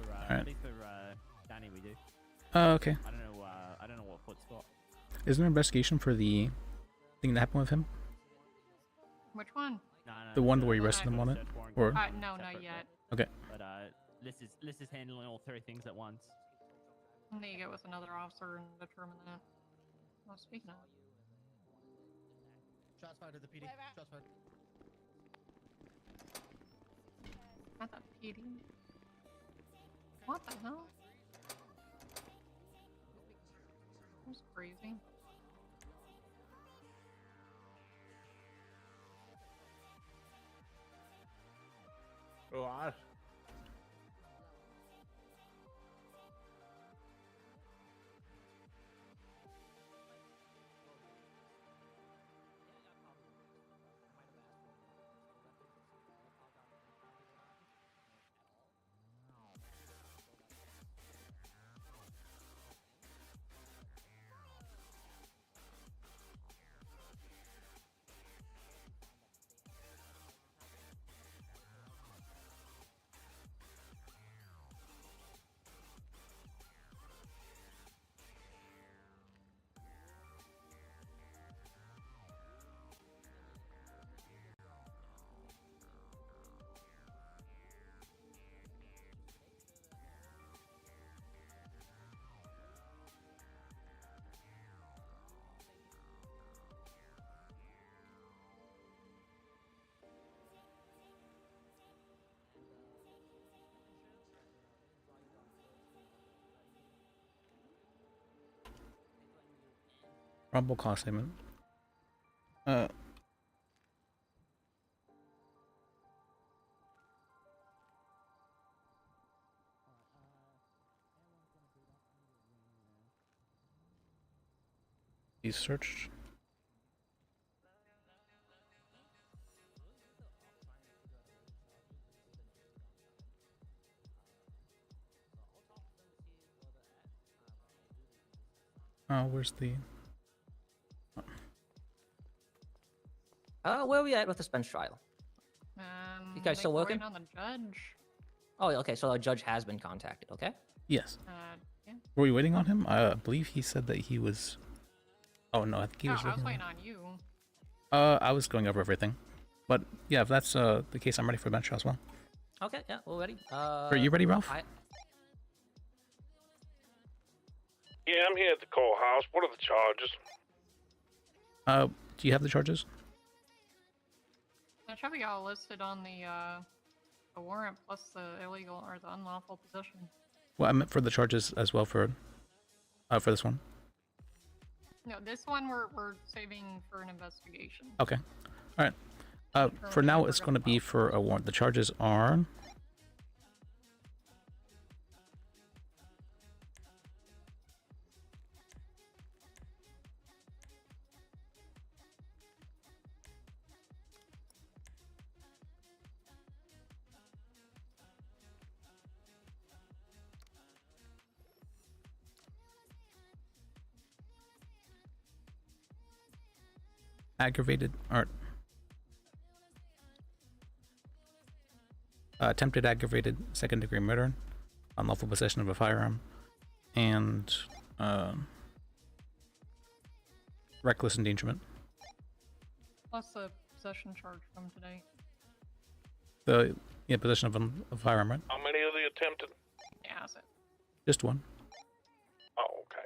Alright. At least for Danny, we do. Okay. I don't know what foot's got. Is there an investigation for the thing that happened with him? Which one? No, The one where you arrested him on it? Or No, not yet. okay. But Liz is handling all three things at once. I need to get with another officer and determine that. Well, speaking of. Shots fired at the PD. Shots fired. Not that PD. What the hell? That's crazy. What? Probable cause statement. He's searched. Oh, where's the... Where are we at with this bench trial? You guys still working? On the judge. Oh, okay, so a judge has been contacted, okay? Yes. Yeah. Were we waiting on him? I believe he said that he was... Oh no, I think he was... I was waiting on you. I was going over everything. But yeah, if that's the case, I'm ready for bench trial as well. Okay, yeah, we're ready. Are you ready, Ralph? Yeah, I'm here at the courthouse. What are the charges? Do you have the charges? That should be all listed on the warrant plus the illegal or the unlawful possession. Well, I meant for the charges as well for this one. No, this one we're saving for an investigation. Okay. All right. For now, it's going to be for a warrant. The charges are... aggravated or attempted aggravated second-degree murder, unlawful possession of a firearm, and reckless endangerment. Plus the possession charge from today. The possession of a firearm, right? How many are the attempted? Yeah, that's it. Just one. Oh, okay.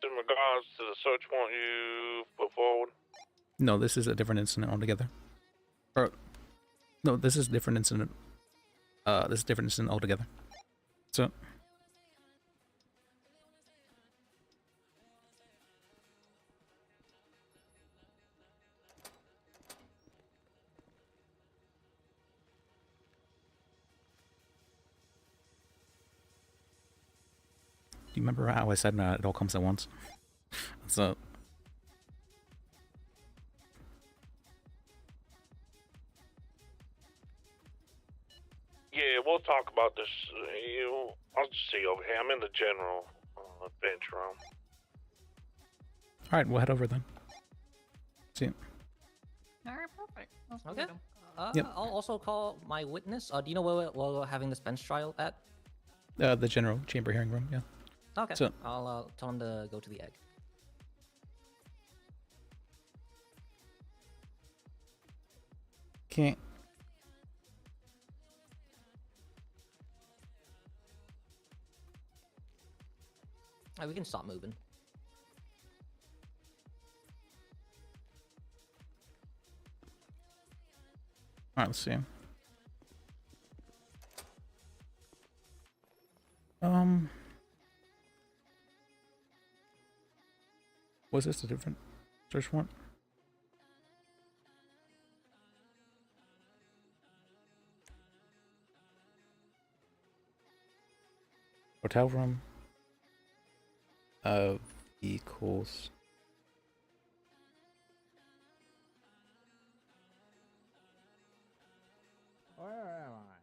In regards to the search warrant you put forward? No, this is a different incident altogether. Or, no, this is a different incident. This is a different incident altogether. So... Do you remember how I said it all comes at once? So... Yeah, we'll talk about this. I'll just see over here. I'm in the general bench room. Alright, we'll head over then. See you. All right, perfect. Let's Okay. get 'em. Yep. I'll also call my witness. Do you know where we're having this bench trial at? The general chamber hearing room. Yeah. Okay. So- I'll tell him to go to the egg. Okay. We can stop moving. All right. Let's see. Was this a different search warrant? Hotel room. Vehicles. Where am I?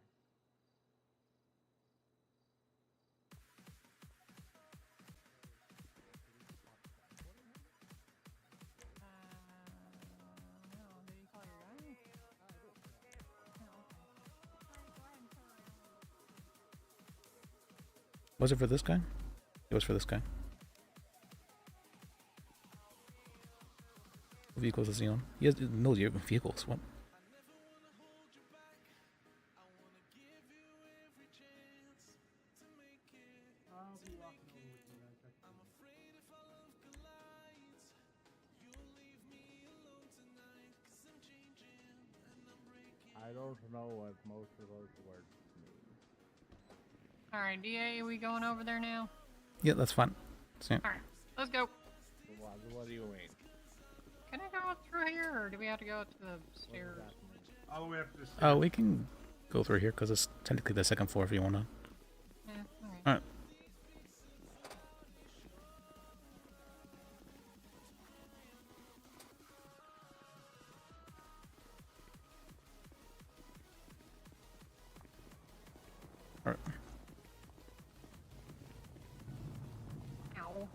No, did you call your guy? Oh, Was it for this guy? It was for this guy. What vehicles is he on? He has no vehicles. What? I'll be walking over with you guys. I don't know what most of those words mean. All right, DA, we going over there now? Yeah, that's fine. See. All right, let's go. What do you mean? Can I go through here, or do we have to go to the stairs? All the way up to the stairs. We can go through here because it's technically the second floor if you wanna. Yeah, all right. All right. All right. Ow.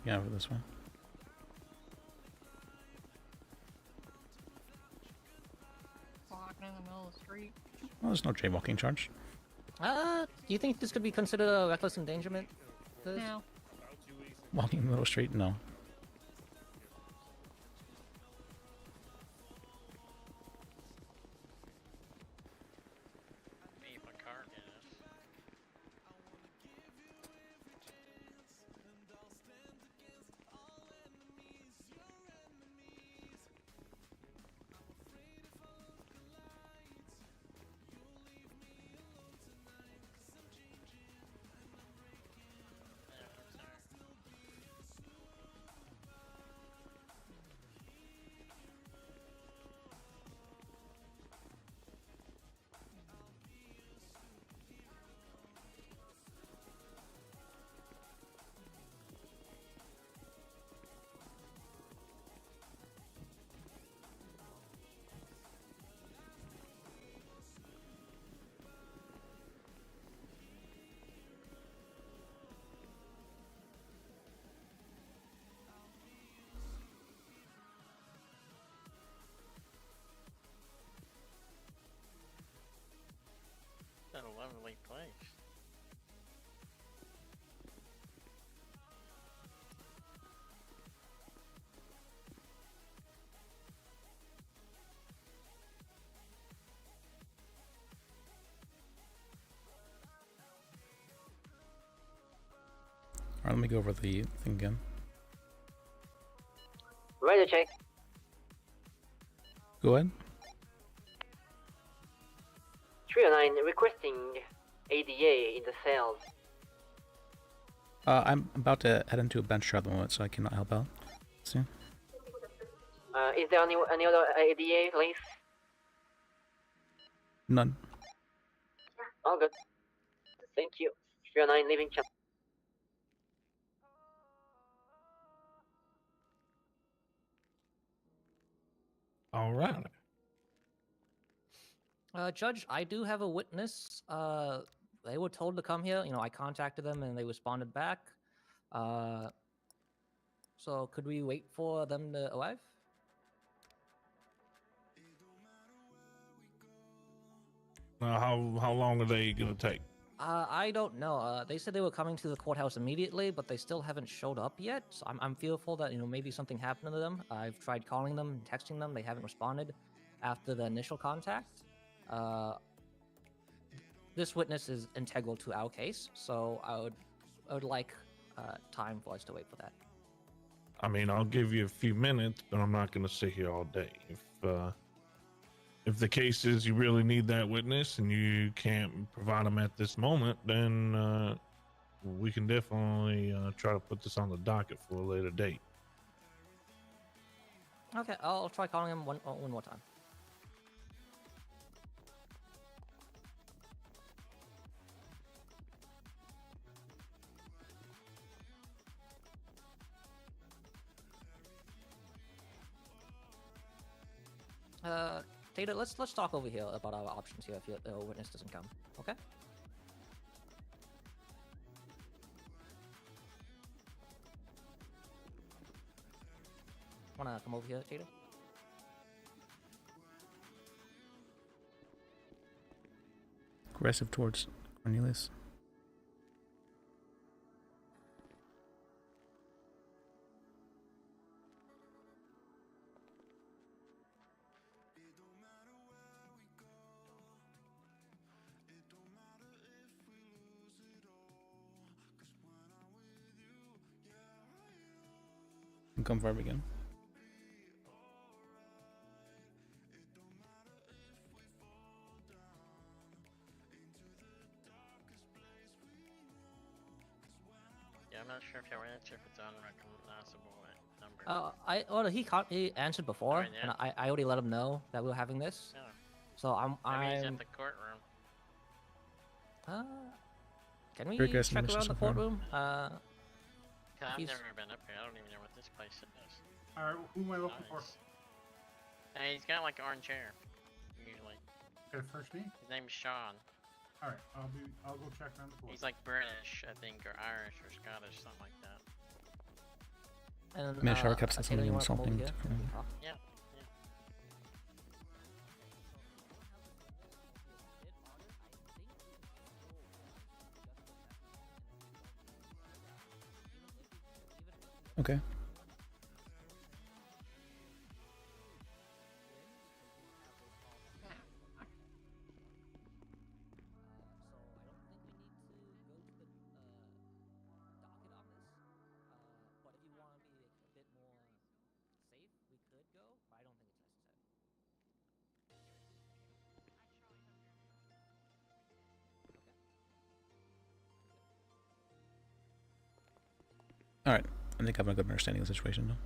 Yeah, for this one. Walking in the middle of the street. Well, there's no jaywalking charge. Do you think this could be considered a reckless endangerment? No. Walking in the middle of the street, no. What a lovely place. Alright, let me go over the thing again. Ready to check. Go ahead. 309 requesting ADA in the cells. I'm about to head into a bench trial at the moment, so I cannot help out. See? Is there any other ADA, please? None. All good. Thank you. 309 leaving channel. All right. Judge, I do have a witness. They were told to come here. You know, I contacted them and they responded back. So could we wait for them to arrive? How long are they gonna take? I don't know. They said they were coming to the courthouse immediately, but they still haven't showed up yet. So I'm fearful that, you know, maybe something happened to them. I've tried calling them, texting them. They haven't responded after the initial contact. This witness is integral to our case, so I would like time for us to wait for that. I mean, I'll give you a few minutes, but I'm not gonna sit here all day. If the case is you really need that witness and you can't provide them at this moment, then we can definitely try to put this on the docket for a later date. Okay, I'll try calling him one more time. Tater, let's talk over here about our options here if the witness doesn't come. Okay. Wanna come over here, Tater? Aggressive towards Cornelius. Come forward again. Yeah, I'm not sure if you'll answer if it's unrecognizable number. He answered before, Alright, yeah. and I already let him know that we were having this. Yeah. So Maybe he's I'm at the courtroom. Can we Rick, check around the courtroom? I've He's- never been up here. I don't even know what this place is. Alright, who am I looking for? Nice. Hey, he's got like an orange hair. Usually. Okay, first name? His name's Sean. Alright, I'll go check around the floor. He's like British, I think, or Irish or Scottish, something like that. And, May Shark have said Tater, something you wanna come over insulting here? to Cornelius. Oh. Yeah. Okay. All right. I think I have a good understanding of the situation now.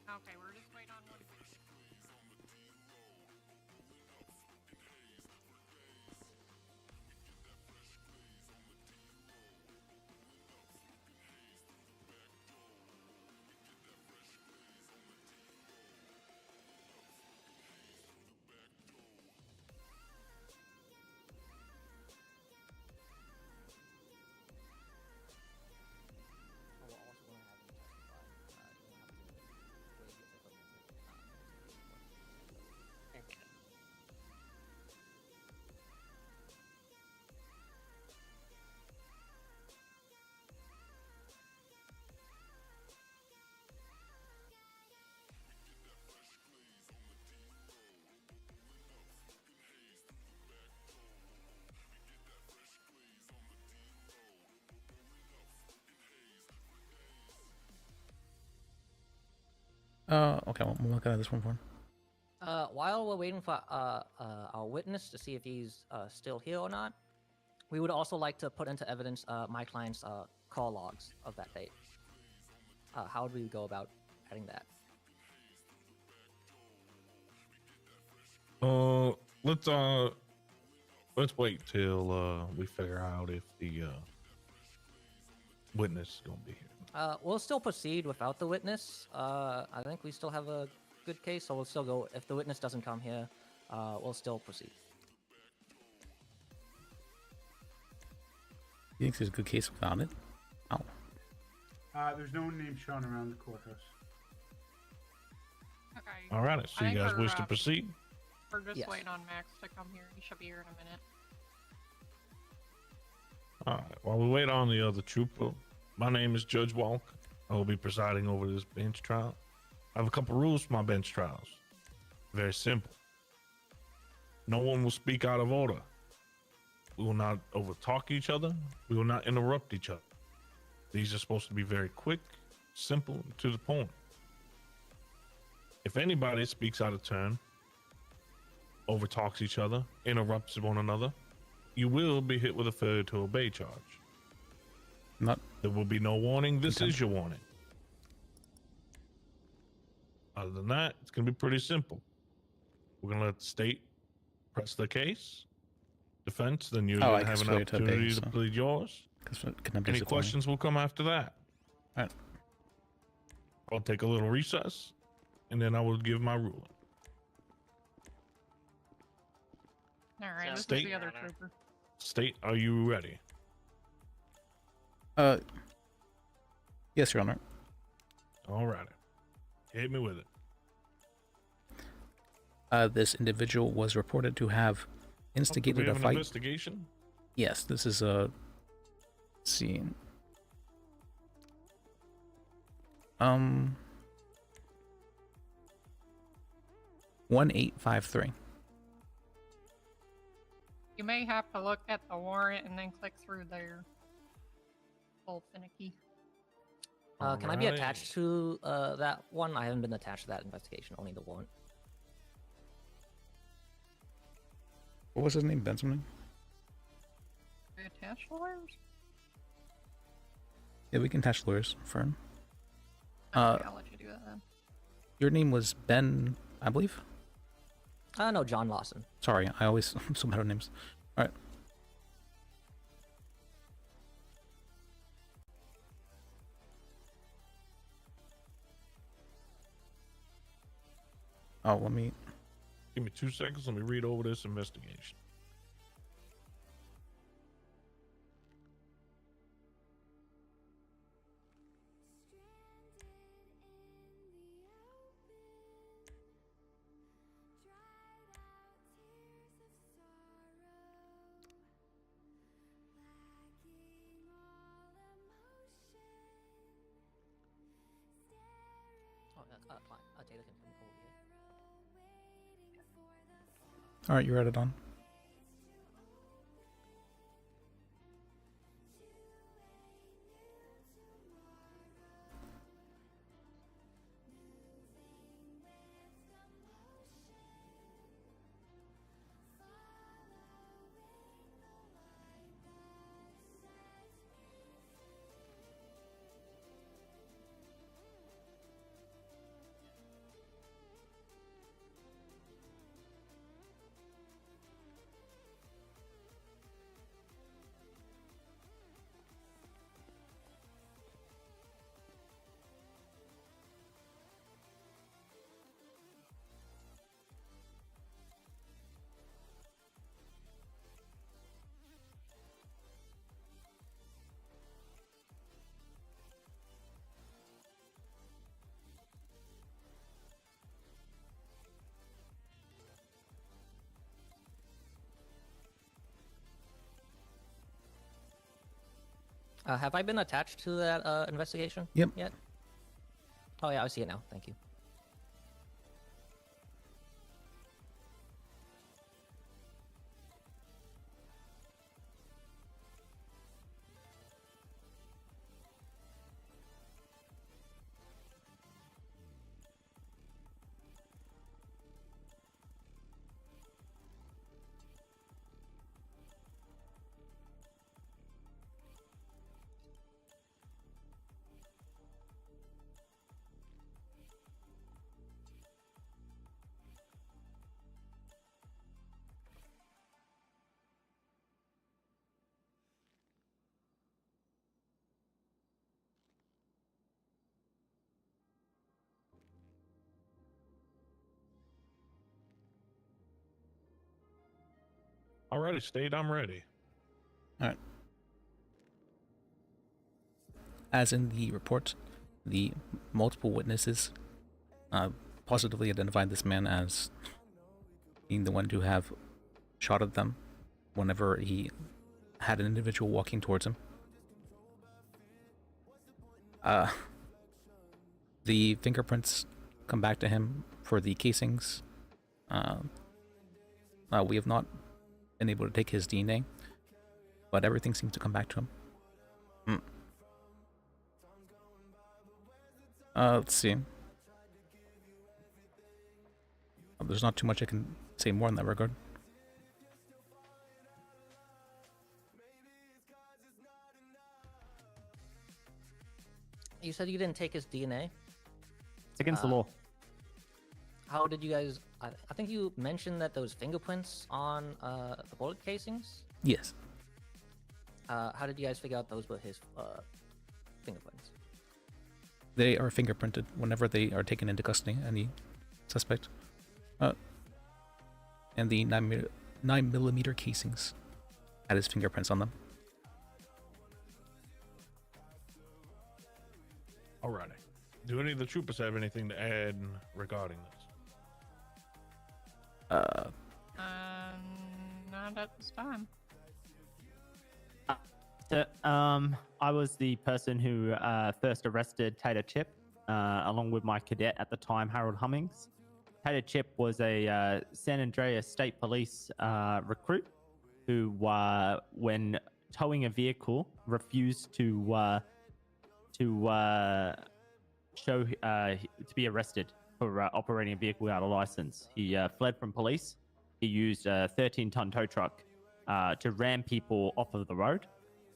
Okay, we're just waiting on one. Okay. Okay, we'll look at this one for him. While we're waiting for our witness to see if he's still here or not, we would also like to put into evidence my client's call logs of that date. How would we go about adding that? Let's wait till we figure out if the witness is gonna be here. We'll still proceed without the witness. I think we still have a good case, so we'll still go. If the witness doesn't come here, we'll still proceed. You think there's a good case without it? Oh. There's no name shown around the courthouse. Okay. All right. So I you think guys wish to proceed? We're just Yes. waiting on Max to come here. He should be here in a minute. All right. While we wait on the other trooper, my name is Judge Walk. I will be presiding over this bench trial. I have a couple rules for my bench trials. Very simple. No one will speak out of order. We will not overtalk each other. We will not interrupt each other. These are supposed to be very quick, simple, and to the point. If anybody speaks out of turn, overtalks each other, interrupts one another, you will be hit with a failure to obey charge. There will be no warning. This is your warning. Other than that, it's going to be pretty simple. We're going to let the state press the case. Defense, then you're going to have an opportunity to plead yours. Any questions will come after that. All right. I'll take a little recess, and then I will give my ruling. All right, this is State. the other trooper. State, are you ready? Yes, Your Honor. All righty. Hit me with it. This individual was reported to have instigated a an fight. Investigation? Yes, this is a scene. 1853. You may have to look at the warrant and then click through there. A little finicky. Can I be attached to that one? I haven't been attached to that investigation, only the warrant. What was his name? Ben something? Are you attached lawyers? Yeah, we can attach lawyers for him. Okay, I'll let you do that then. Your name was Ben, I believe? No, John Lawson. Sorry, I always I'm so bad with names. All right. Oh, let me... Give me 2 seconds. Let me read over this investigation. Oh, fine. Taylor can come over here. All right, you read it on. Have I been attached to that investigation? Yep. Yet? Oh yeah, I see it now. Thank you. Alrighty, State, I'm ready. Alright. As in the report, the multiple witnesses positively identified this man as being the one to have shot at them whenever he had an individual walking towards him. The fingerprints come back to him for the casings. We have not been able to take his DNA, but everything seems to come back to him. Let's see. There's not too much I can say more in that regard. You said you didn't take his DNA? It's against the law. How did you guys... I think you mentioned that those fingerprints on the bullet casings? Yes. How did you guys figure out those were his fingerprints? They are fingerprinted whenever they are taken into custody, any suspect. And the 9mm casings had his fingerprints on them. Alrighty. Do any of the troopers have anything to add regarding this? Not at this time. I was the person who first arrested Tater Chip, along with my cadet at the time, Harold Hummings. Tater Chip was a San Andreas State Police recruit who, when towing a vehicle, refused to be arrested for operating a vehicle without a license. He fled from police. He used a 13-ton tow truck to ram people off of the road.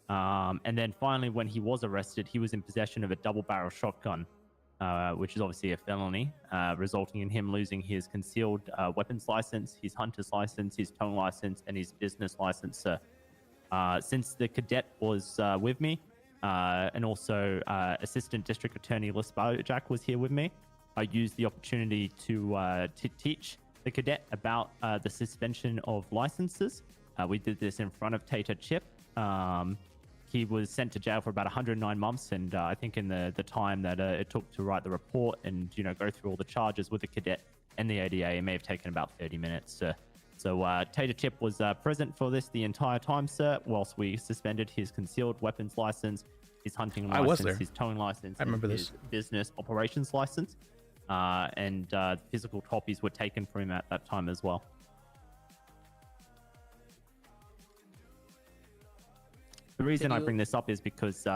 And then finally, when he was arrested, he was in possession of a double-barrel shotgun, which is obviously a felony, resulting in him losing his concealed weapons license, his hunter's license, his towing license, and his business license, sir. Since the cadet was with me, and also Assistant District Attorney Liz Bajek was here with me, I used the opportunity to teach the cadet about the suspension of licenses. We did this in front of Tater Chip. He was sent to jail for about 109 months, and I think in the time that it took to write the report and go through all the charges with the cadet and the ADA, it may have taken about 30 minutes. So Tater Chip was present for this the entire time, sir, whilst we suspended his concealed weapons license, his hunting license, his towing license, I remember his business operations license, and physical copies were taken from him at that time as well. The reason I bring this up is because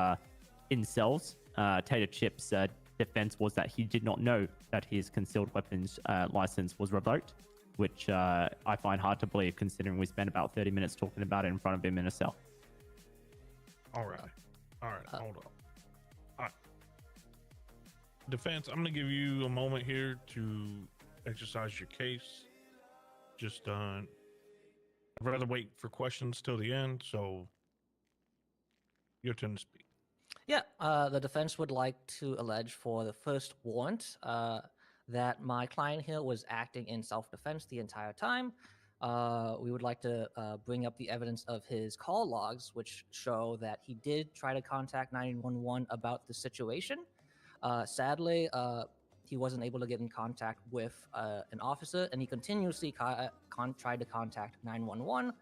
in cells, Tater Chip's defense was that he did not know that his concealed weapons license was revoked, which I find hard to believe considering we spent about 30 minutes talking about it in front of him in a cell. All right, hold on. All right. Defense, I'm going to give you a moment here to exercise your case. Just, I'd rather wait for questions till the end, so your turn to speak. Yeah, the defense would like to allege for the first warrant that my client here was acting in self-defense the entire time. We would like to bring up the evidence of his call logs, which show that he did try to contact 911 about the situation. Sadly, he wasn't able to get in contact with an officer, and he continuously tried to contact 911.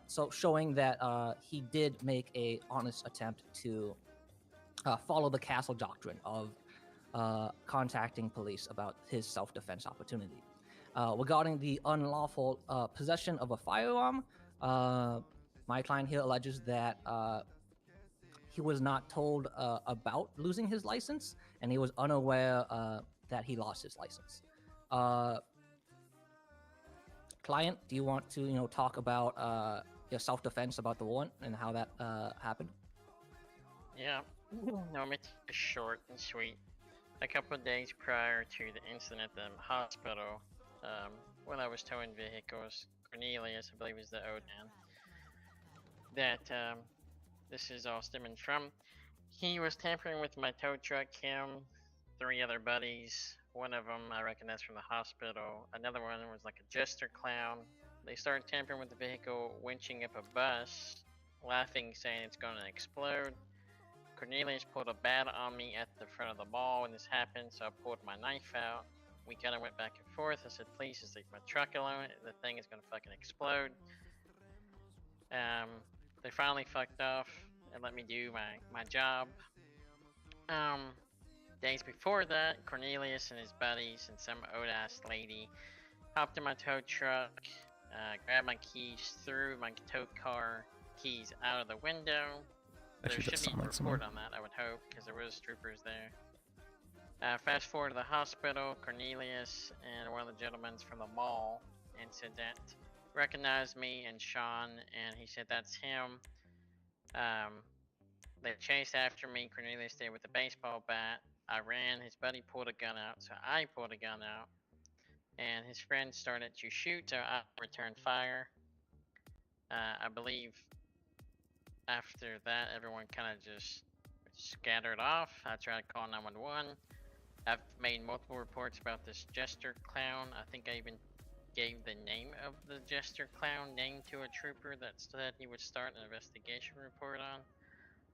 So showing that he did make a honest attempt to follow the castle doctrine of contacting police about his self-defense opportunity. Regarding the unlawful possession of a firearm, my client here alleges that he was not told about losing his license, and he was unaware that he lost his license. Client, do you want to talk about your self-defense about the warrant and how that happened? Yeah, no, it's short and sweet. A couple of days prior to the incident at the hospital, when I was towing vehicles, Cornelius, I believe is the ODAN, that this is all stemming from. He was tampering with my tow truck, him, 3 other buddies. One of them I recognize from the hospital. Another one was like a jester clown. they started tampering with the vehicle, winching up a bus, laughing, saying it's going to explode. Cornelius pulled a bat on me at the front of the mall when this happened, so I pulled my knife out. We kind of went back and forth. I said, please just leave my truck alone. The thing is going to fucking explode. They finally fucked off and let me do my job. Days before that, Cornelius and his buddies and some old-ass lady hopped in my tow truck, grabbed my keys, threw my tow car keys out of the window. Actually, There that should be sounds a like someone. report on that, I would hope, because there was troopers there. Fast forward to the hospital, Cornelius and one of the gentlemen from the mall incident recognized me and Sean, and he said that's him. They chased after me. Cornelius stayed with the baseball bat. I ran. His buddy pulled a gun out, so I pulled a gun out. And his friend started to shoot, so I returned fire. I believe after that, everyone kind of just scattered off. I tried to call 911. I've made multiple reports about this jester clown. I think I even gave the name of the jester clown name to a trooper that said he would start an investigation report on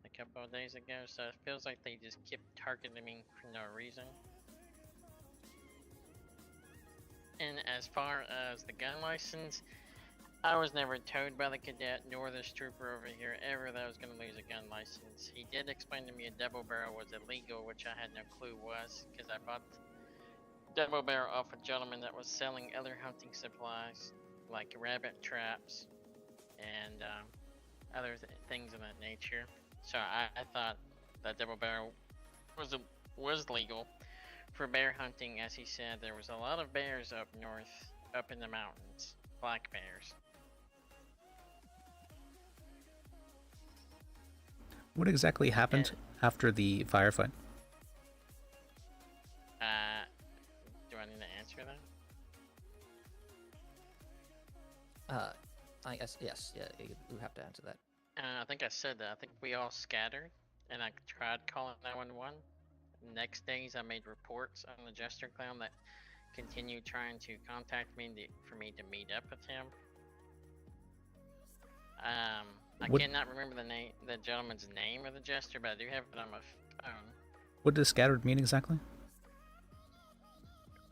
a couple of days ago. So it feels like they just keep targeting me for no reason. And as far as the gun license, I was never told by the cadet nor this trooper over here ever that I was going to lose a gun license. He did explain to me a double barrel was illegal, which I had no clue was, because I bought double barrel off a gentleman that was selling other hunting supplies, like rabbit traps and other things of that nature. So I thought that double barrel was legal for bear hunting. As he said, there was a lot of bears up north, up in the mountains, black bears. What exactly happened after the firefight? Do I need to answer that? I guess yes. Yeah, you have to answer that. I think I said that. I think we all scattered, and I tried calling 911. Next days, I made reports on the jester clown that continued trying to contact me for me to meet up with him. I cannot remember the gentleman's name of the jester, but I do have it on my phone. What does scattered mean exactly?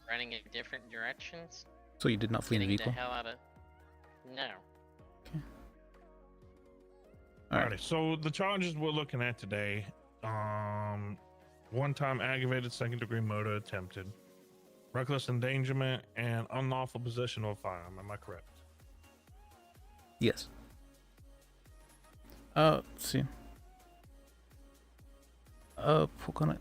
Running in different directions. So you did not flee in the Getting vehicle? the hell out of. No. Okay. All right. Alrighty, so the charges we're looking at today, one-time aggravated second-degree murder attempted, reckless endangerment, and unlawful possession of a firearm. Am I correct? Yes. Let's see. Poke on it.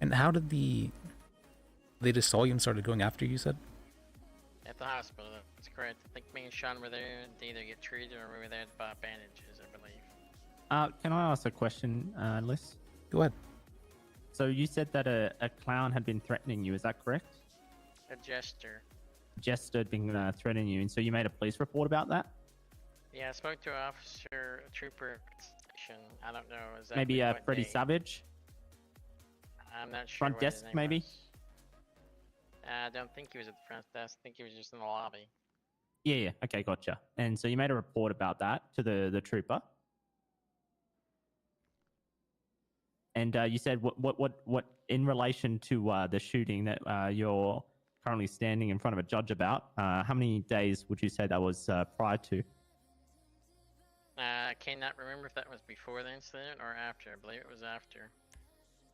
And how did they just saw you and started going after you, said? At the hospital, that's correct. I think me and Sean were there to either get treated or we were there to buy bandages, I believe. Can I ask a question, Liz? Go ahead. So you said that a clown had been threatening you, is that correct? A jester. Jester had been threatening you, and so you made a police report about that? Yeah, I spoke to an officer, a trooper station. I don't know exactly. Maybe what Freddie day. Savage? I'm not sure. Front what his desk, name maybe? was. I don't think he was at the front desk. I think he was just in the lobby. Yeah. Okay, gotcha. And so you made a report about that to the trooper. And you said what in relation to the shooting that you're currently standing in front of a judge about? How many days would you say that was prior to? I cannot remember if that was before the incident or after. I believe it was after.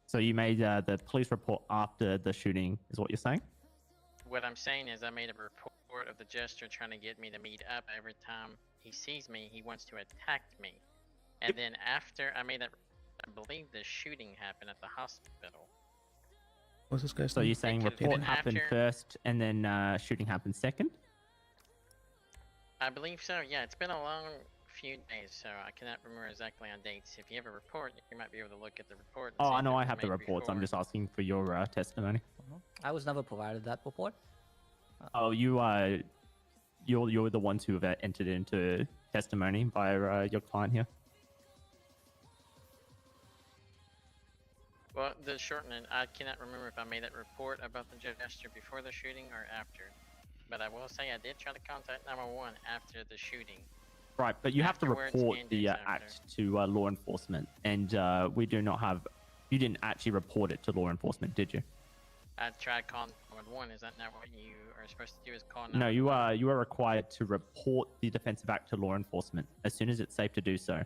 So you made the police report after the shooting, is what you're saying? What I'm saying is I made a report of the jester trying to get me to meet up. Every time he sees me, he wants to attack me. And then after I made that, I believe the shooting happened at the hospital. What's this guy's So name? you're saying could've report been happened after. first and then shooting happened second? I believe so. Yeah, it's been a long few days, so I cannot remember exactly on dates. If you have a report, you might be able to look at the report. And Oh, see I if know it I was have the made reports. I'm before. just asking for your testimony. I was never provided that report. Oh, you're the ones who have entered into testimony by your client here. Well, the shortening, I cannot remember if I made that report about the jester before the shooting or after. but I will say I did try to contact 911 after the shooting. Right, but you have to Afterwards report and the days after. act to law enforcement, and we do not have. You didn't actually report it to law enforcement, did you? I tried calling 911. Is that not what you are supposed to do? Is call 911? No, you are required to report the defensive act to law enforcement as soon as it's safe to do so.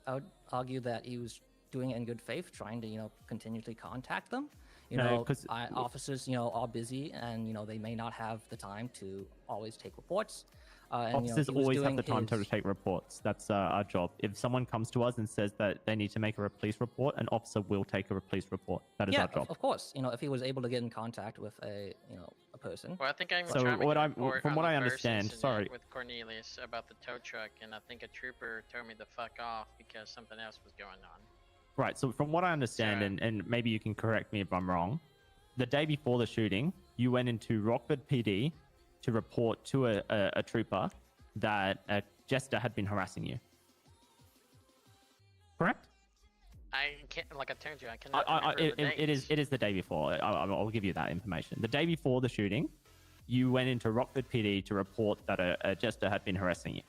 I would argue that he was doing it in good faith, trying to, continually contact them. No, 'cause- Officers, are busy and, they may not have the time to always take reports. And, Officers he was always have doing the time to his- take reports. That's our job. If someone comes to us and says that they need to make a police report, an officer will take a police report. That is Yeah, our job. of course. If he was able to get in contact with a person. Well, I think I even So tried making what a I'm- report from on what the I first understand- incident sorry. with Cornelius about the tow truck, and I think a trooper told me to fuck off because something else was going on. Right. So from what I understand, Sorry. and maybe you can correct me if I'm wrong, the day before the shooting, you went into Rockford PD to report to a trooper that a jester had been harassing you. Correct? I can't, like I told you, I cannot remember the dates. It is the day before. I'll give you that information. The day before the shooting, you went into Rockford PD to report that a jester had been harassing you.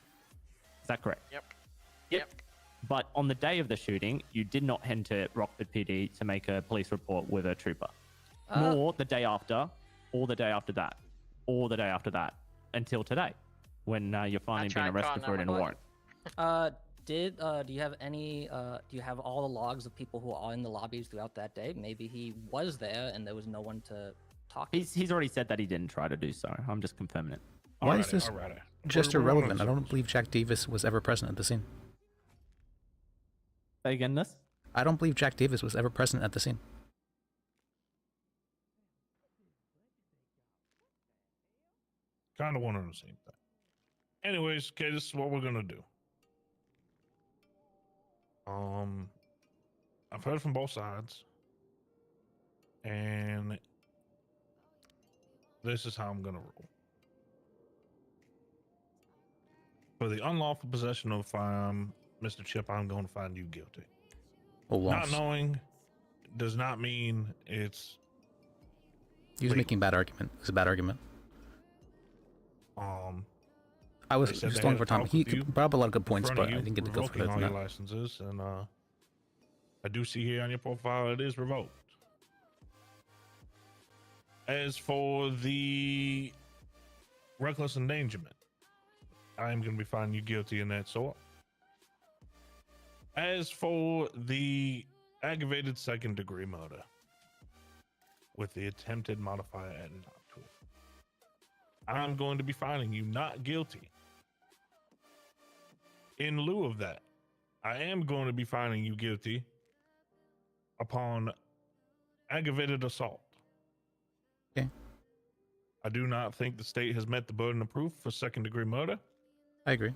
Is that correct? Yep. But on the day of the shooting, you did not head to Rockford PD to make a police report with a trooper. Nor the day after, or the day after that, or the day after that, until today, when you're finally being tried arrested for it in a warrant. Do you have any? Do you have all the logs of people who are in the lobbies throughout that day? Maybe he was there and there was no one to talk to. He's already said that he didn't try to do so. I'm just confirming it. Why is this just We're on irrelevant? I don't believe Jack Davis was ever present at the scene. Say again, this? I don't believe Jack Davis was ever present at the scene. Kind of one and the same thing. Anyways, okay, this is what we're gonna do. I've heard from both sides, and this is how I'm gonna roll. For the unlawful possession of a firearm, Mr. Chip, I'm going to find you guilty. Oh, Not knowing does not mean it's. He was legal. making a bad argument. It was a bad argument. I They was said they stalling had for a time. talk He with you brought up a lot of good in points, front of but I you, didn't get to go revoking further all than your that. licenses, and I do see here on your profile it is revoked. As for the reckless endangerment, I am going to be finding you guilty in that sort. As for the aggravated second-degree murder with the attempted modifier added onto it, I'm going to be finding you not guilty. In lieu of that, I am going to be finding you guilty upon aggravated assault. Okay. I do not think the state has met the burden of proof for second-degree murder. I agree.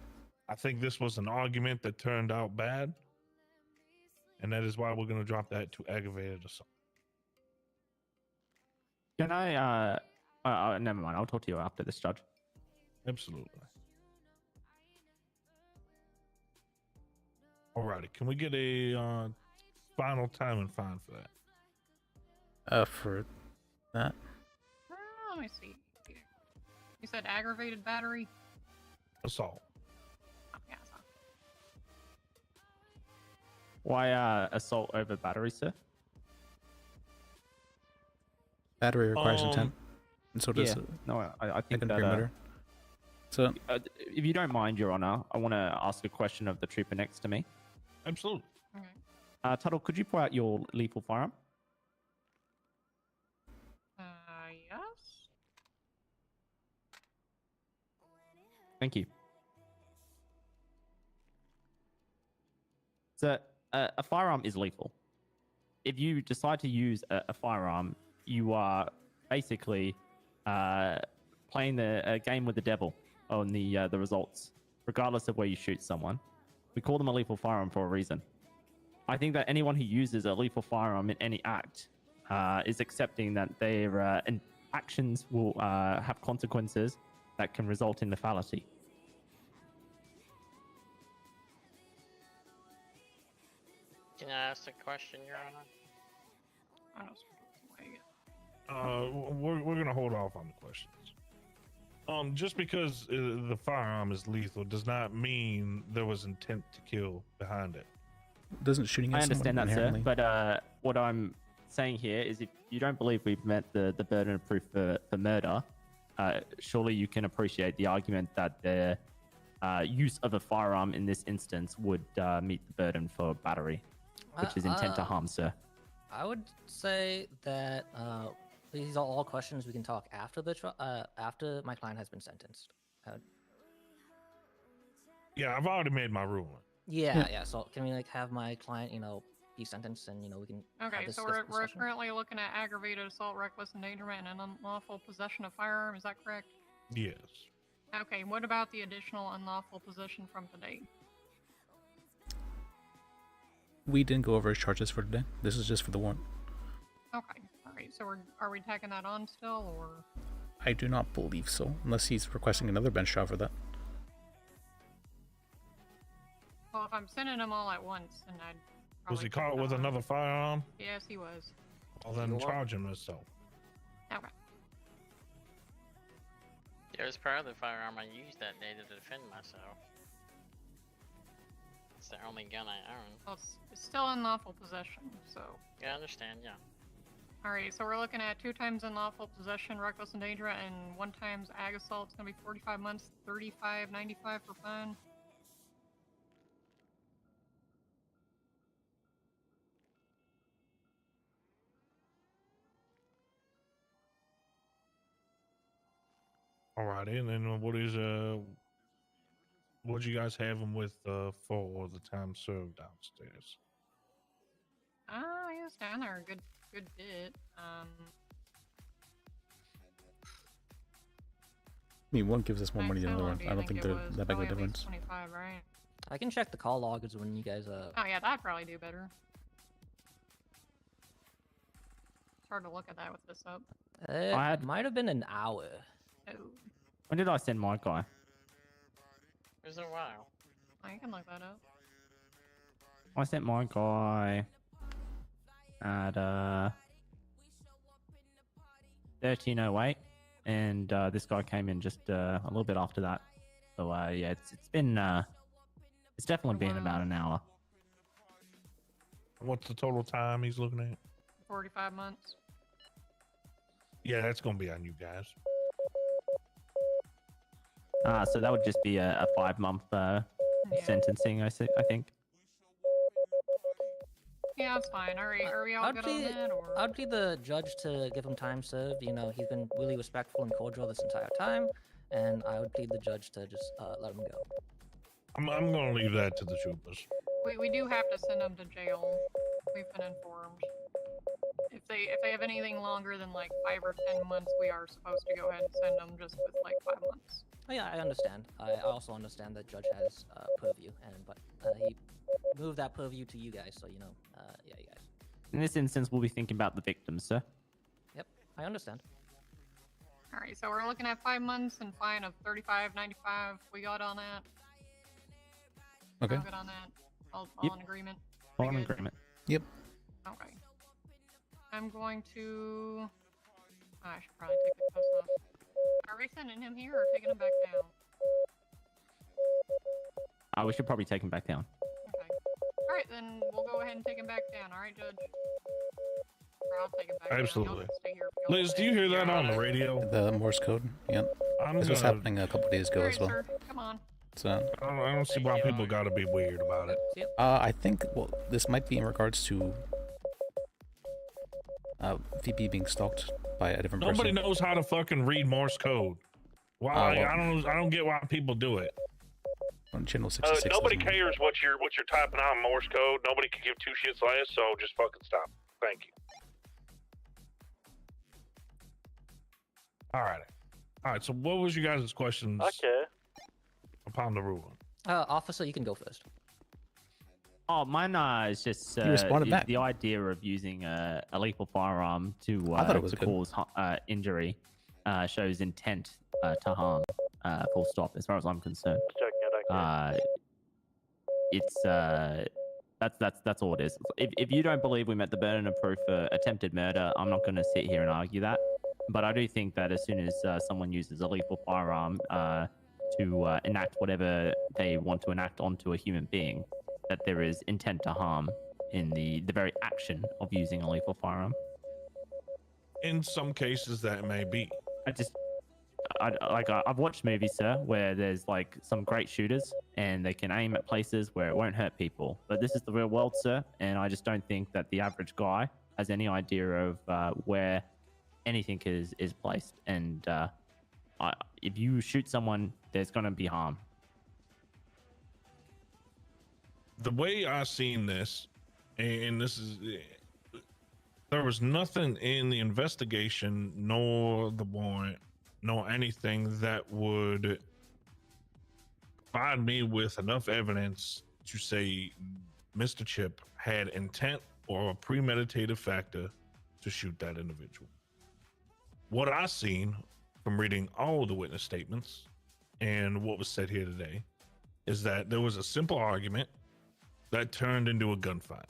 I think this was an argument that turned out bad, and that is why we're going to drop that to aggravated assault. Can I? Never mind. I'll talk to you after this, Judge. Absolutely. Alrighty, can we get a final time and fine for that? For that? Let me see. You said aggravated battery? Assault. Oh, yeah, so. Why assault over battery, sir? Battery requires intent, and so does No, I think second-degree that. murder. So, If you don't mind, Your Honor, I want to ask a question of the trooper next to me. Absolutely. Okay. Tuttle, could you pull out your lethal firearm? Yes? Thank you. So, a firearm is lethal. If you decide to use a firearm, you are basically playing a game with the devil on the results, regardless of where you shoot someone. We call them a lethal firearm for a reason. I think that anyone who uses a lethal firearm in any act is accepting that their actions will have consequences that can result in lethality. Can I ask a question, Your Honor? I don't speak away yet. we're gonna hold off on the questions. Just because the firearm is lethal does not mean there was intent to kill behind it. Doesn't shooting at I understand someone that, sir. inherently... But what I'm saying here is, if you don't believe we've met the burden of proof for murder, surely you can appreciate the argument that the use of a firearm in this instance would meet the burden for battery, which is intent to harm, sir. I would say that these are all questions we can talk after after my client has been sentenced. Yeah, I've already made my ruling. Yeah. So can we have my client, be sentenced, and we can. Okay, so we're currently looking at aggravated assault, reckless endangerment, and unlawful possession of firearm. Is that correct? Yes. Okay. What about the additional unlawful possession from today? We didn't go over his charges for today. This is just for the warrant. Okay. All right. So are we tacking that on still, or? I do not believe so, unless he's requesting another bench trial for that. Well, if I'm sending them all at once, then I'd. Was he caught with another firearm? Yes, he was. Well, then charge him as so. Okay. It was part of the firearm I used that day to defend myself. It's the only gun I own. Well, it's still unlawful possession, so. Yeah, I understand, yeah. Alright, so we're looking at 2 times unlawful possession, reckless endangerment, and 1 times ag assault. It's gonna be 45 months, 35.95 for fun. Alrighty, and then what'd you guys have him with for the time served downstairs? He was down there a good bit. I mean, one gives us more money than the other one. I don't think they're that big of a difference. 25, right? I can check the call logs when you guys. Oh yeah, that'd probably do better. It's hard to look at that with this up. It might have been an hour. Oh. When did I send my guy? It was a while. Oh, you can look that up. I sent my guy at 13:08, and this guy came in just a little bit after that. So yeah, it's been it's definitely been about an hour. What's the total time he's looking at? 45 months. Yeah, that's gonna be on you guys. So that would just be a 5-month sentencing, I think. Yeah, that's fine. Are we all good on that? Or? I'd be the judge to give him time served. He's been really respectful and cordial this entire time, and I would plead the judge to just let him go. I'm gonna leave that to the troopers. We do have to send them to jail. We've been informed. If they have anything longer than like 5 or 10 months, we are supposed to go ahead and send them just with like 5 months. Oh, yeah, I understand. I also understand that judge has purview, but he moved that purview to you guys, so yeah, you guys. In this instance, we'll be thinking about the victims, sir. Yep, I understand. All right, so we're looking at 5 months and fine of $35.95. We got on that. Okay. All good on that. All in agreement. All in agreement. Yep. Okay. I'm going to. I should probably take the post off. Are we sending him here or taking him back down? We should probably take him back down. Okay. All right, then we'll go ahead and take him back down. All right, Judge. Or I'll take him back Absolutely. down. Y'all stay here if y'all Liz, want. do you hear that on the radio? The Morse code. Yep. This was happening a couple days ago All as right, well. sir. Come on. So. I don't see why people gotta be weird about it. I think this might be in regards to VP being stalked by a different Nobody person. knows how to fucking read Morse code. Why? I don't get why people do it. On channel 66. Nobody cares what you're typing out in Morse code. Nobody can give two shits less. So just fucking stop. Thank you. All right. So what was you guys' questions? Okay. Upon the ruling. Officer, you can go first. Oh, mine is just He responded back. the idea of using a lethal firearm to cause injury shows intent to harm. Full stop. As far as I'm concerned, it's That's all it is. If you don't believe we met the burden of proof for attempted murder, I'm not going to sit here and argue that. But I do think that as soon as someone uses a lethal firearm to enact whatever they want to enact onto a human being, that there is intent to harm in the very action of using a lethal firearm. In some cases, that may be. I've watched movies, sir, where there's like some great shooters and they can aim at places where it won't hurt people. But this is the real world, sir, and I just don't think that the average guy has any idea of where anything is placed. And if you shoot someone, there's going to be harm. The way I seen this, and this is, there was nothing in the investigation nor the warrant nor anything that would provide me with enough evidence to say Mr. Chip had intent or a premeditated factor to shoot that individual. What I seen from reading all the witness statements and what was said here today is that there was a simple argument that turned into a gunfight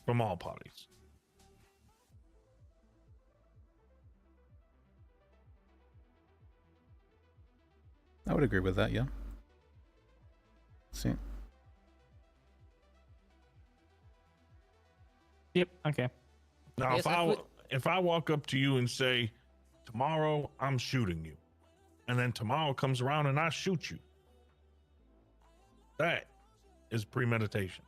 from all parties. I would agree with that, yeah. See. Yep, okay. Now, if I walk up to you and say, tomorrow I'm shooting you, and then tomorrow comes around and I shoot you, that is premeditation.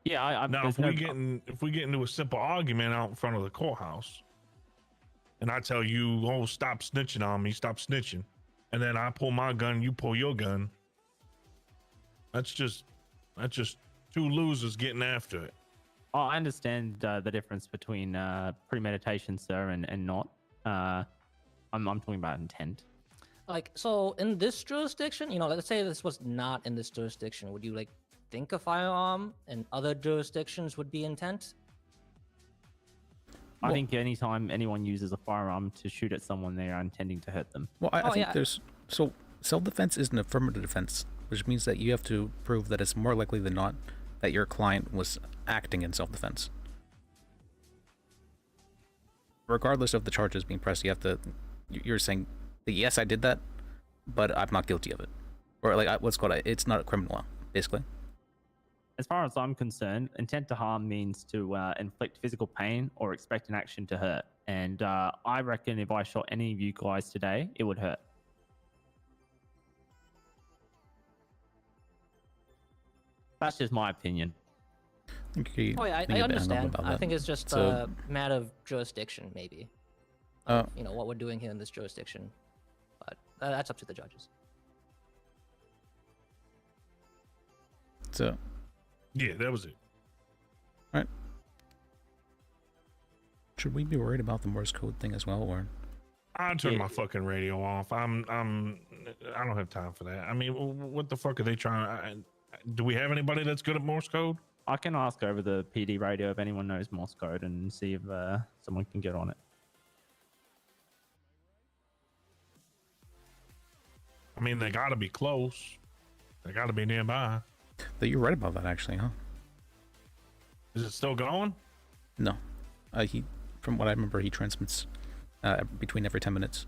Yeah, now if we get into a simple argument out in front of the courthouse, and I tell you, oh, stop snitching on me, stop snitching, and then I pull my gun, you pull your gun, that's just two losers getting after it. Oh, I understand the difference between premeditation, sir, and not. I'm talking about intent. Like, so in this jurisdiction, let's say this was not in this jurisdiction, would you think a firearm in other jurisdictions would be intent? I think anytime anyone uses a firearm to shoot at someone, they are intending to hurt them. Well, I think there's... So, self-defense is an affirmative defense, which means that you have to prove that it's more likely than not that your client was acting in self-defense. Regardless of the charges being pressed, you have to... You're saying, yes, I did that, but I'm not guilty of it. Or, what's called... It's not a criminal, basically. As far as I'm concerned, intent to harm means to inflict physical pain or expect an action to hurt. And I reckon if I shot any of you guys today, it would hurt. That's just my opinion. I understand. I think it's just a matter of jurisdiction, maybe. What we're doing here in this jurisdiction. But that's up to the judges. So... Yeah, that was it. All right. Should we be worried about the Morse code thing as well, or? I turned my fucking radio off. I don't have time for that. I mean, what the fuck are they trying? Do we have anybody that's good at Morse code? I can ask over the PD radio if anyone knows Morse code and see if someone can get on it. I mean, they got to be close. They got to be nearby. But you're right about that, actually, huh? Is it still going? No. From what I remember, he transmits between every 10 minutes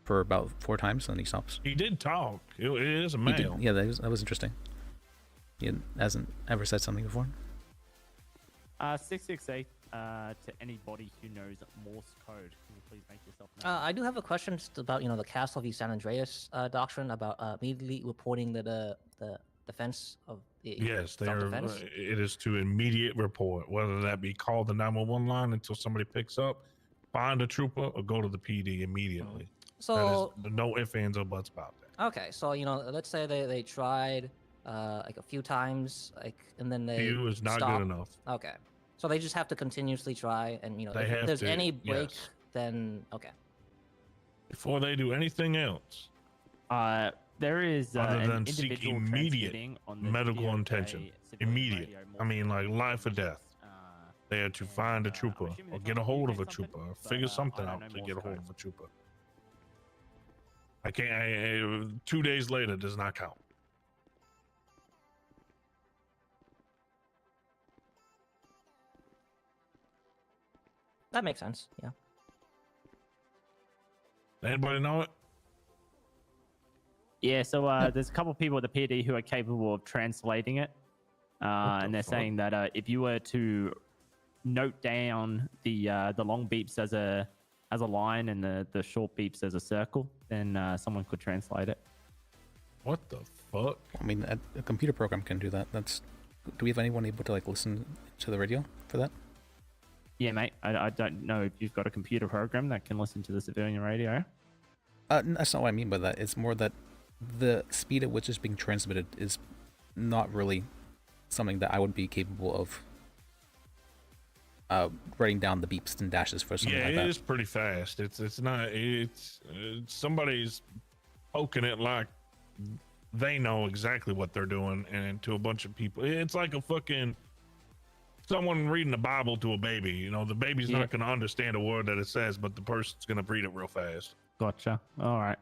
for about 4 times, and then he stops. He did talk. It is a male. Yeah, that was interesting. He hasn't ever said something before. 668 to anybody who knows Morse code. Can you please make yourself known? I do have a question just about the Castle v. San Andreas doctrine about immediately reporting the defense of the self-defense. It is to immediate report, whether that be call the 911 line until somebody picks up, find a trooper, or go to the PD immediately. So no ifs, ands, or buts about that. Okay, so let's say they tried a few times, and then they few is not stop. Good enough. Okay, so they just have to continuously try, and if there's any break, then okay. Before they do anything else, there is other than seek immediate medical attention. Immediate. I mean, like life or death. They are to find a trooper or get a hold of a trooper or figure something out to get a hold of a trooper. I can't. 2 days later does not count. That makes sense. Yeah. Anybody know it? Yeah, so there's a couple of people at the PD who are capable of translating it. And they're saying that if you were to note down the long beeps as a line and the short beeps as a circle, then someone could translate it. What the fuck? I mean, a computer program can do that. That's. Do we have anyone able to like listen to the radio for that? Yeah, mate. I don't know if you've got a computer program that can listen to the civilian radio. That's not what I mean by that. It's more that the speed at which it's being transmitted is not really something that I would be capable of writing down the beeps and dashes for something like that. Yeah, it is pretty fast. It's not. It's somebody's poking it like they know exactly what they're doing, and to a bunch of people, it's like a fucking someone reading the Bible to a baby. You know, the baby's not going to understand a word that it says, but the person's going to read it real fast. Gotcha. All right.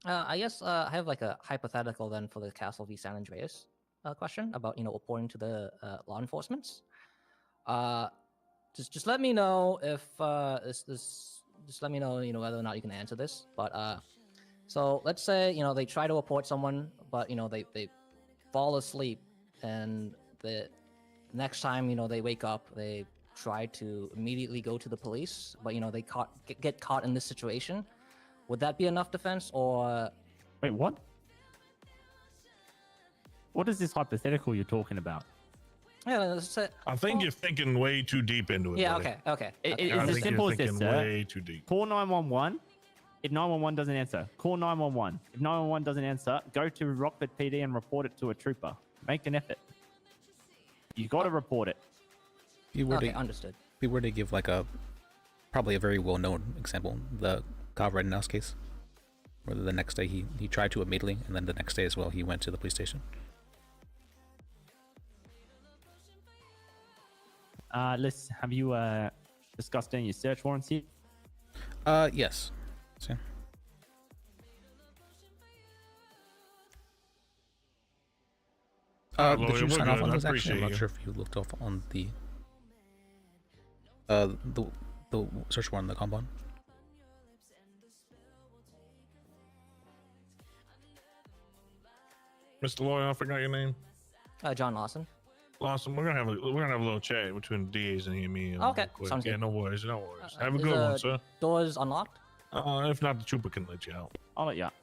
I guess I have like a hypothetical then for the Castle v. San Andreas question about reporting to the law enforcement. Just let me know if just let me know whether or not you can answer this. But so let's say they try to report someone, but they fall asleep, and the next time they wake up, they try to immediately go to the police, but they get caught in this situation. Would that be enough defense, or wait, what? What is this hypothetical you're talking about? Yeah, I think you're thinking way too deep into it. Yeah, buddy. okay. It's as simple as this, sir. Way too deep. Call 911. If 911 doesn't answer, call 911. If 911 doesn't answer, go to Rockford PD and report it to a trooper. Make an effort. You got to report it. Understood. If we were to give like probably a very well-known example, the Kyle Rittenhouse case, where the next day he tried to immediately, and then the next day as well he went to the police station. Liz, have you discussed any search warrants here? Yes. So. Did you sign off on those actually? I'm not sure if you looked off on the search warrant on the compound. Mr. Lawyer, I forgot your name. John Lawson. Lawson, we're gonna have a little chat between the DAs and me. Okay, sounds good. good. No worries. Have a good one, sir. Doors unlocked? If not, the trooper can let you out. I'll let you out.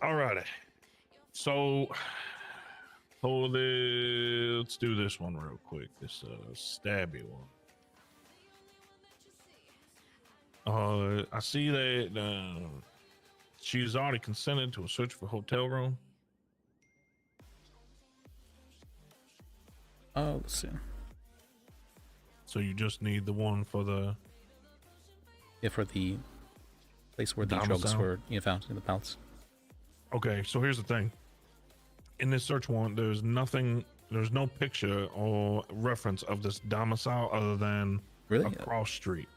Alrighty. So, let's do this one real quick. This stabby one. I see that she's already consented to a search for hotel room. Let's see. So you just need the one for the for the place where the drugs were found in the palace. Okay, so here's the thing. In this search warrant, there's no picture or reference of this domicile other than a cross street.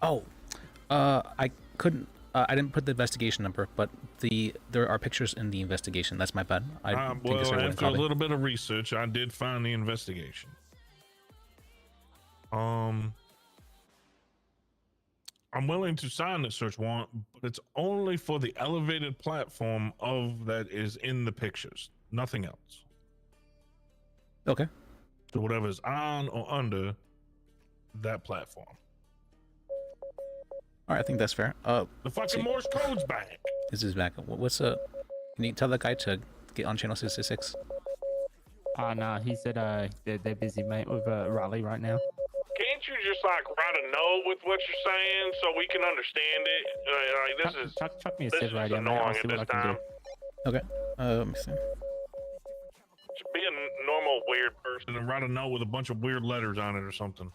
Oh, I couldn't. I didn't put the investigation number, but there are pictures in the investigation. That's my bad. After a little bit of research, I did find the investigation. I'm willing to sign the search warrant, but it's only for the elevated platform that is in the pictures, nothing else. Okay. So whatever's on or under that platform. All right, I think that's fair. The fucking Morse code's back. This is back. What's Can you tell that guy to get on channel 666? Nah, he said they're busy, mate, with Raleigh right now. Can't you just write a note with what you're saying so we can understand it? Chuck me a Civ radio, mate. I'll see what I can do. Okay. Let me see. Just be a normal weird person and write a note with a bunch of weird letters on it or something.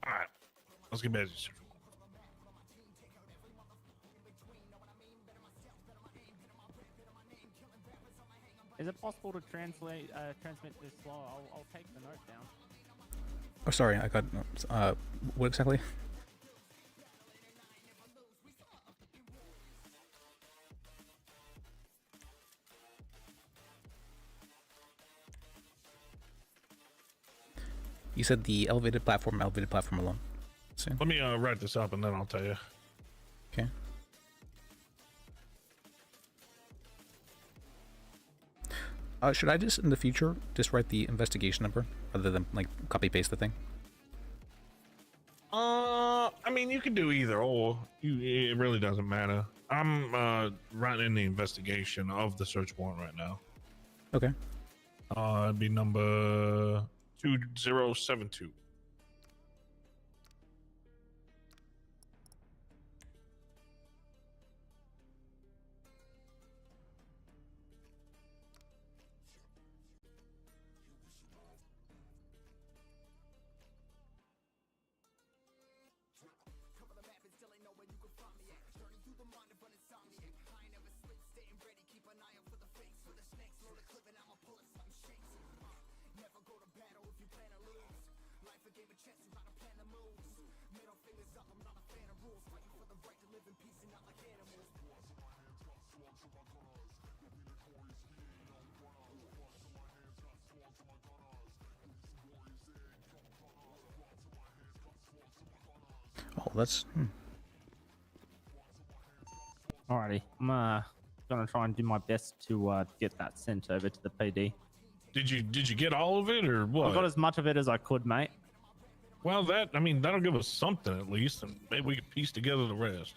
All right, let's get back to this. Is it possible to transmit this slow? I'll take the note down. Oh, sorry, I got what exactly? You said the elevated platform alone. See? Let me write this up and then I'll tell you. Okay. Should I just in the future just write the investigation number rather than like copy paste the thing? I mean, you can do either or. It really doesn't matter. I'm writing the investigation of the search warrant right now. Okay. It'd be number 2072. Oh, that's Alrighty, I'm gonna try and do my best to get that sent over to the PD. Did you get all of it or what? I got as much of it as I could, mate. Well, that'll give us something at least, and maybe we can piece together the rest.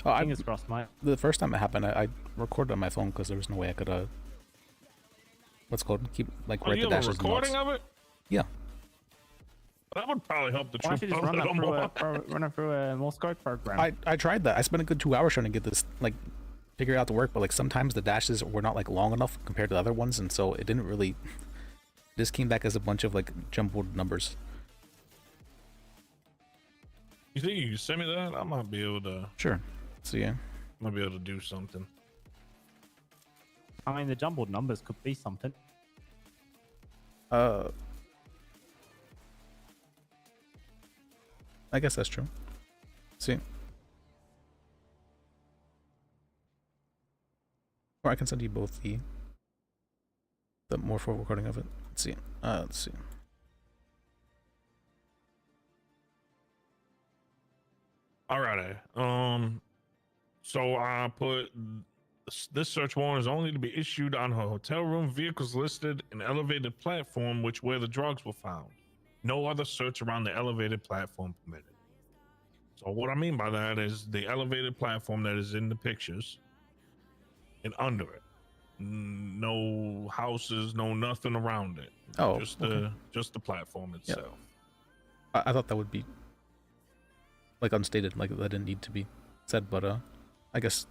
Oh, Fingers crossed, mate. The first time it happened, I recorded on my phone because there was no way I could what's it called, keep like Oh, write you the have a dashes. recording of it? Yeah. That would probably help the Why don't truth you just a run that little through more. run it through a Morse code program? I tried that. I spent a good 2 hours trying to get this like figure it out to work, but like sometimes the dashes were not like long enough compared to the other ones, and so it didn't really. This came back as a bunch of like jumbled numbers. You think you can send me that? I might be able to. Sure. So yeah. Might be able to do something. I mean, the jumbled numbers could be something. I guess that's true. See. Or I can send you both the more full recording of it. Let's see. Let's see. Alrighty. So I put this search warrant is only to be issued on her hotel room, vehicles listed, and elevated platform, which where the drugs were found. No other search around the elevated platform permitted. So what I mean by that is the elevated platform that is in the pictures, and under it, no houses, no nothing around it. Oh, just okay. just the platform itself. I thought that would be like unstated, like that didn't need to be said, but I guess.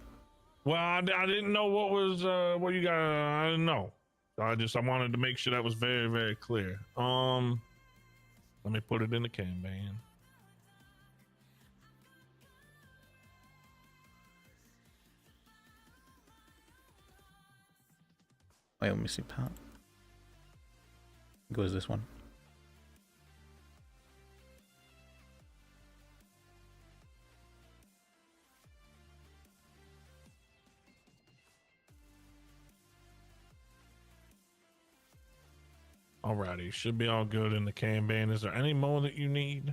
Well, I didn't know what was what you got. I didn't know. So I wanted to make sure that was very, very clear. Let me put it in the Kanban. Wait, let me see, Pat. Goes this one. Alrighty, should be all good in the Kanban. Is there any more that you need?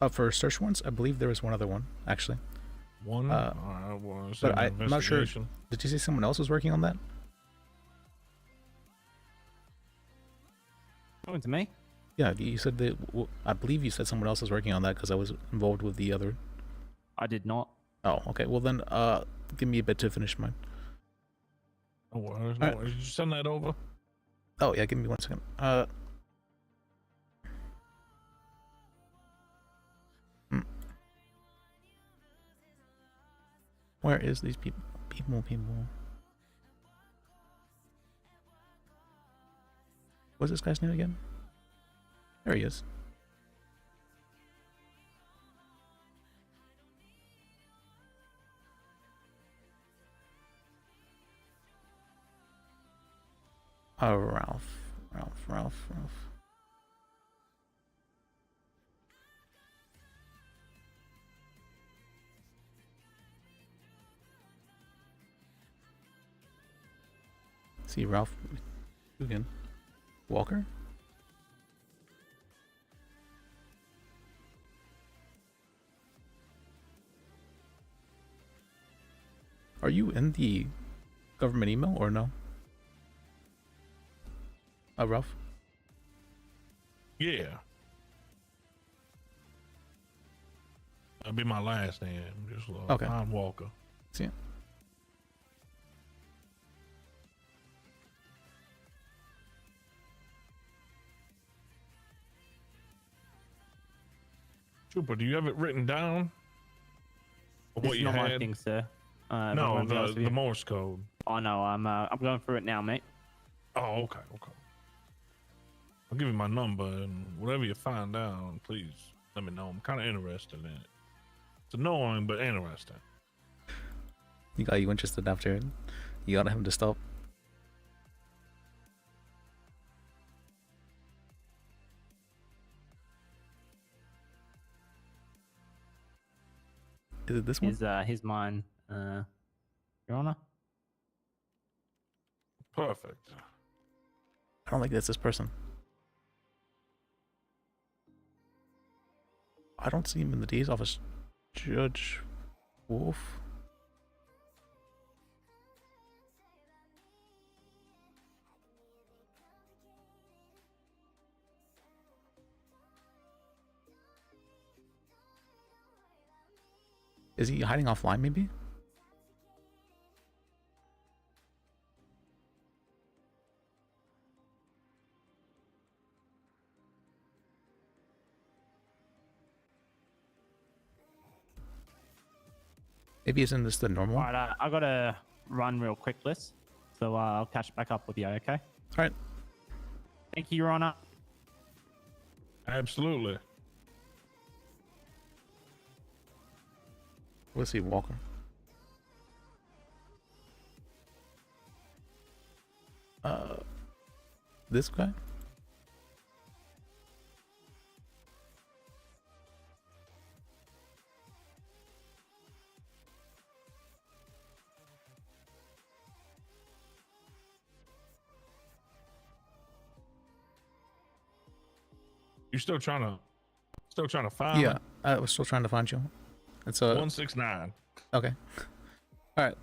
For search warrants, I believe there was one other one actually. One. Well, But I'm not sure. Did you say someone else was working on that? Going to me? Yeah, you said that. Well, I believe you said someone else was working on that because I was involved with the other. I did not. Oh, okay. Well then, give me a bit to finish mine. No worries. Alright. Did you send that over? Oh yeah, give me 1 second. Where is these people? People. What's this guy's name again? There he is. Ralph. See Ralph again. Walker? Are you in the government email or no? Ralph? Yeah. That'll be my last name. Just Okay. Tom Walker. See ya. Trooper, do you have it written down? Or This what is you not my had? thing, sir. If I'm No, gonna be honest with the you. Morse code. Oh no, I'm going through it now, mate. Oh, okay. I'll give you my number, and whatever you find out, please let me know. I'm kind of interested in it. It's annoying, but interesting. You got you interested after you got him to stop. Is it this one? His mine, Your Honor. Perfect. I don't think that's this person. I don't see him in the D's office. Judge Wolf. Is he hiding offline maybe? Maybe isn't this the normal? All right, I gotta run real quick, Liz. So I'll catch back up with you, okay? All right. Thank you, Your Honor. Absolutely. Let's see, Walker. This guy? You still trying to find? Yeah, I was still trying to find you. It's 169. Okay. All right.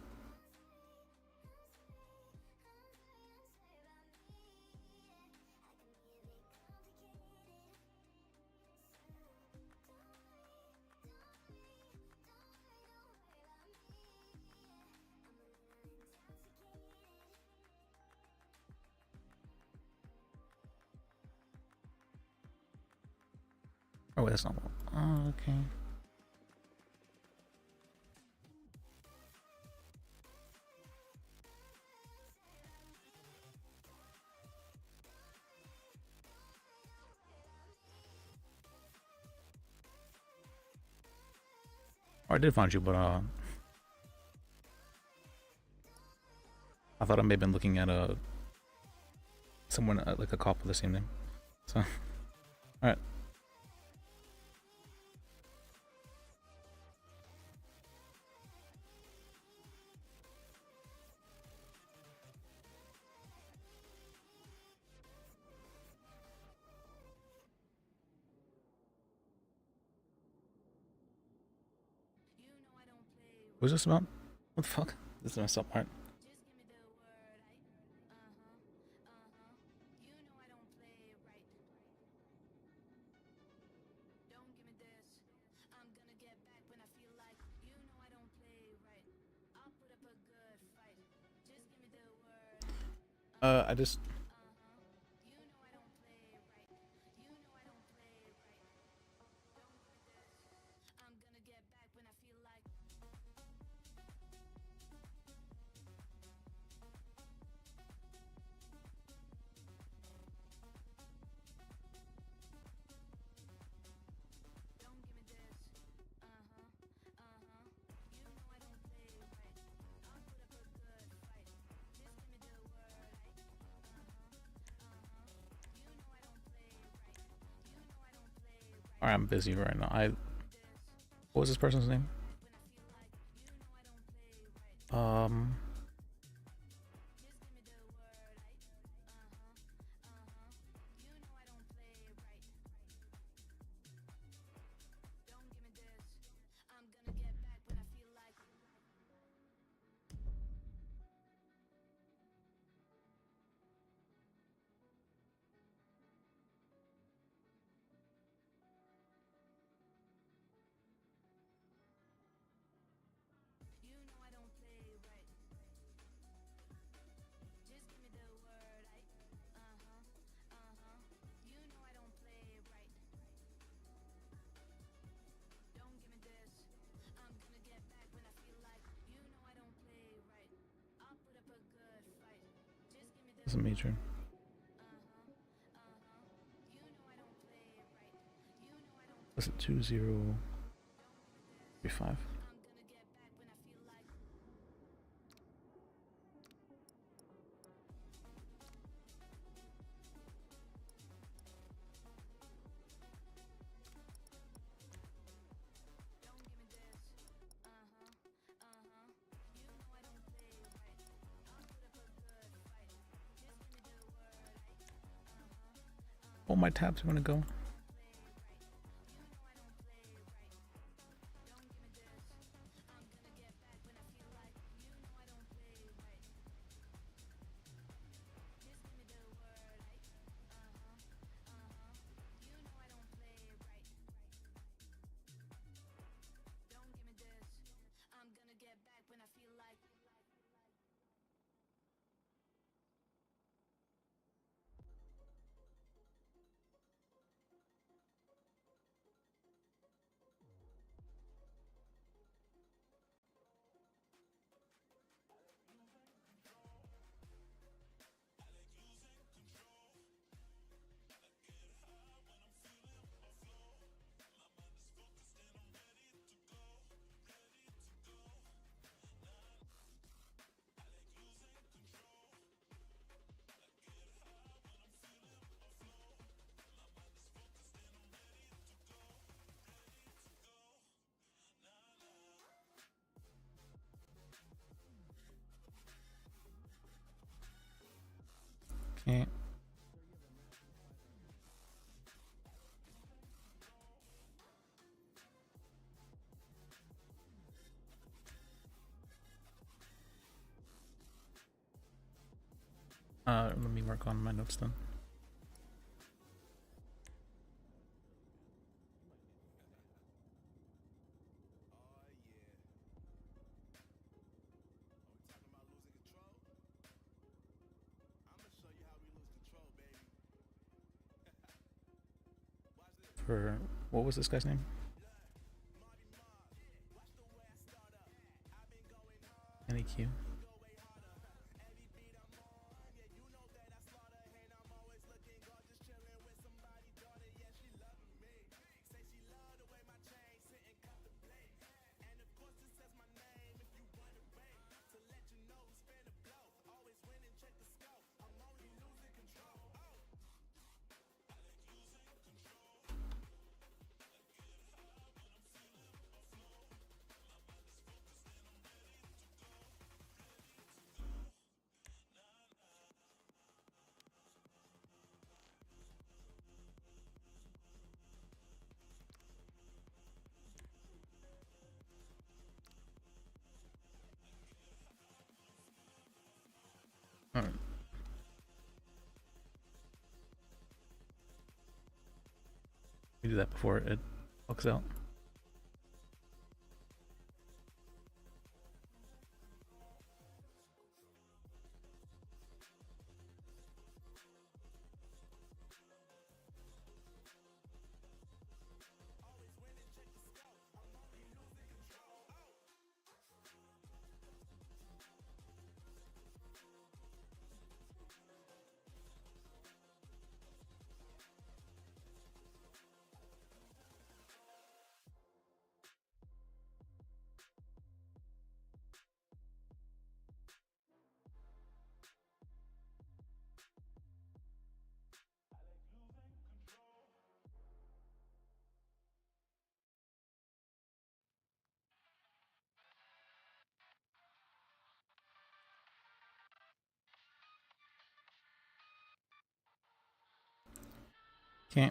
Oh wait, that's not one. Oh, okay. I did find you, but I thought I may have been looking at someone like a cop with the same name. So, all right. What's this about? What the fuck? This is messed up part. I just. Alright, I'm busy right now. What was this person's name? It's a major. Was it 2035? Oh, my tabs are gonna go. Okay. Let me work on my notes then. For what was this guy's name? NEQ. Alright. We do that before it looks out. Okay.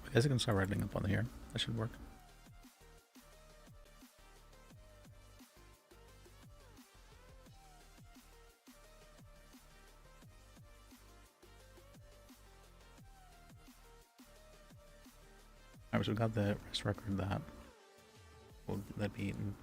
I guess I can start writing up on here. That should work. Alright, so we got the arrest record that will that be in.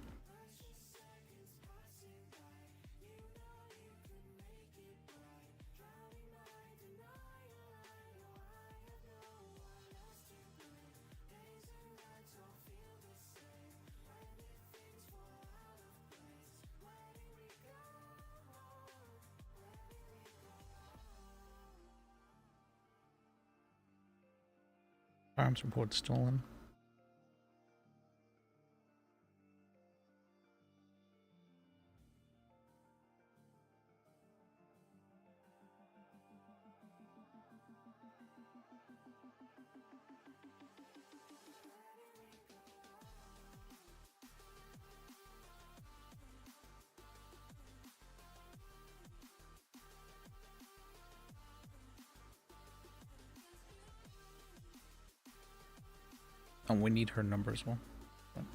Firearms report stolen. And we need her number as well. But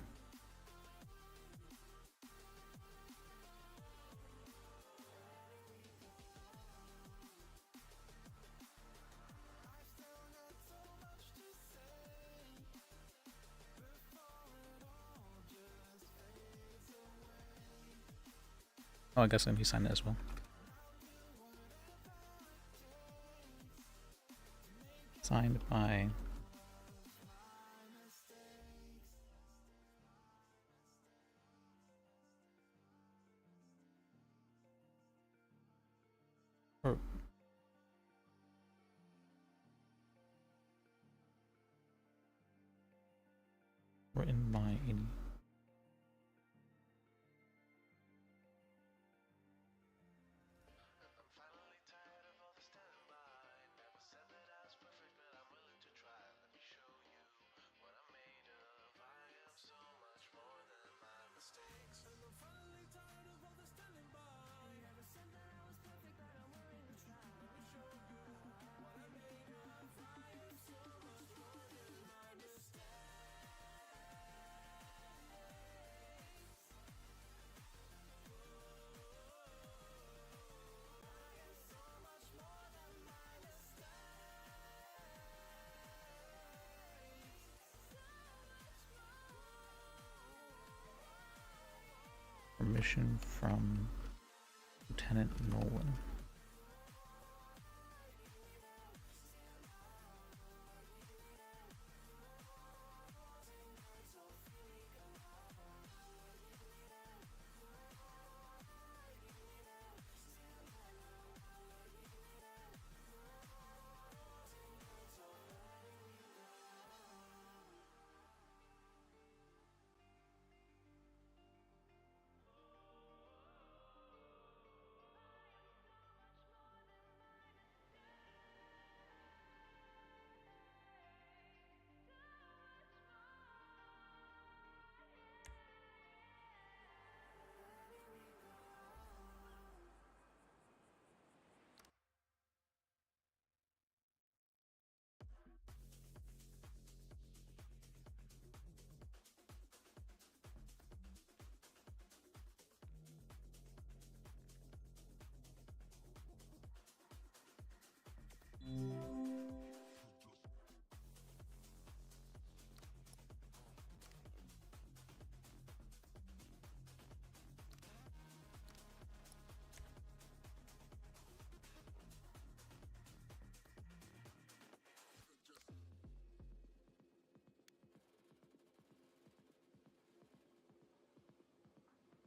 oh, I guess let me sign it as well. Signed by or written by any. Permission from Lieutenant Nolan.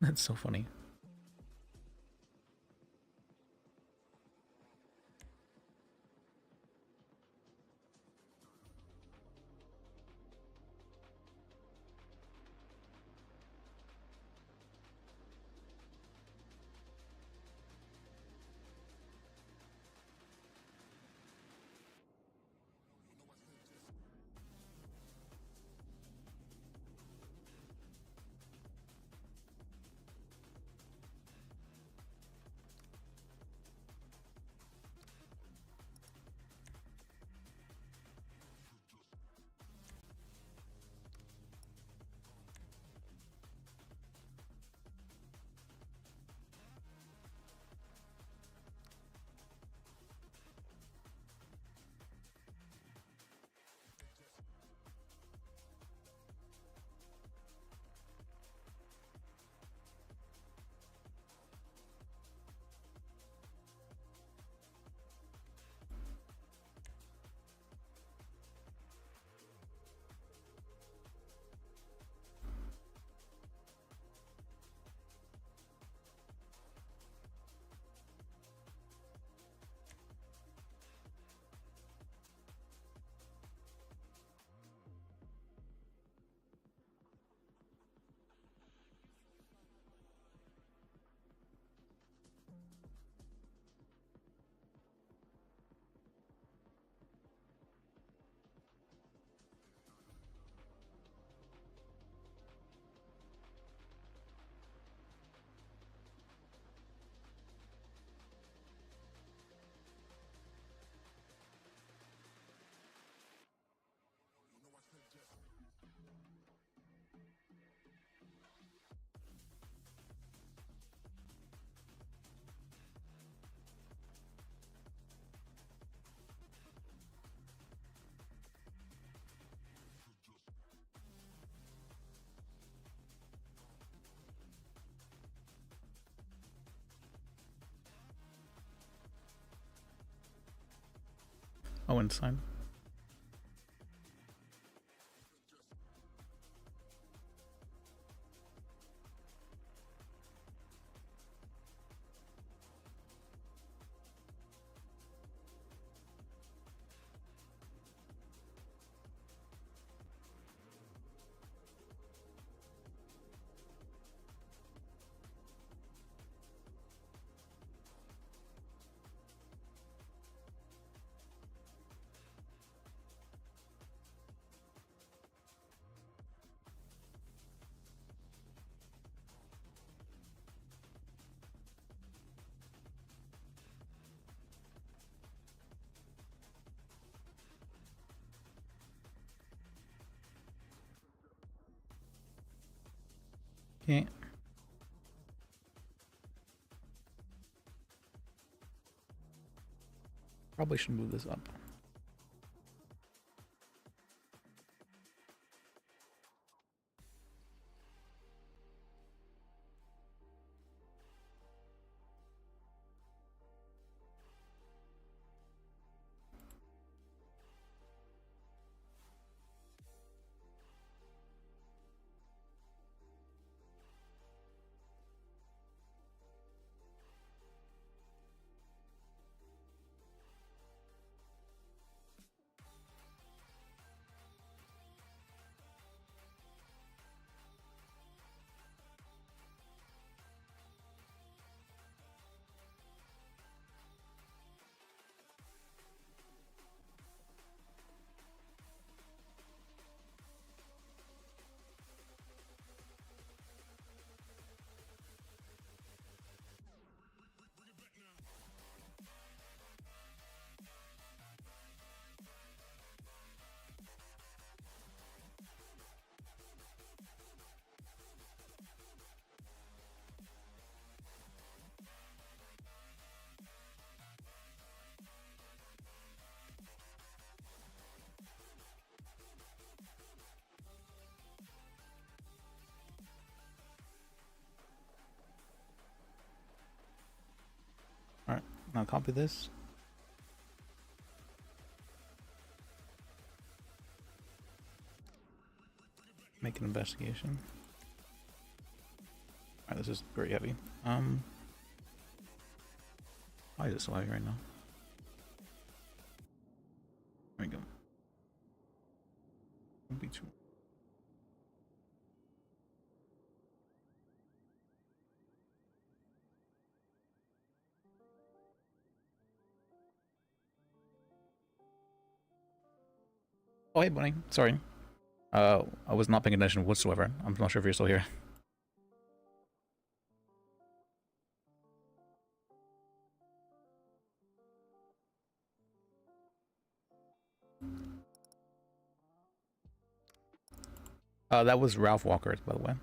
That's so funny. Oh, inside. Okay. Probably should move this up. Alright, now copy this. Make an investigation. Alright, this is very heavy. Why is it so heavy right now? There we go. Don't be too. Oh, hey, Bunny. Sorry. I was not paying attention whatsoever. I'm not sure if you're still here. That was Ralph Walker, by the way.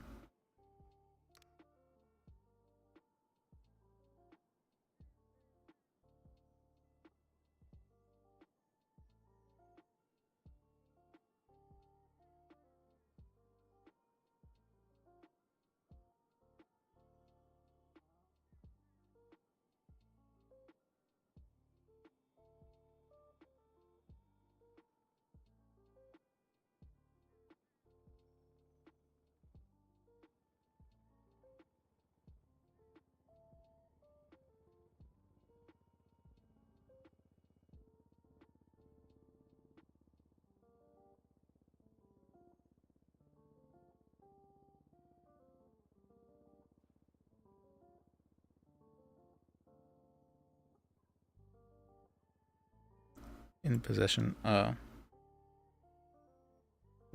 In possession. One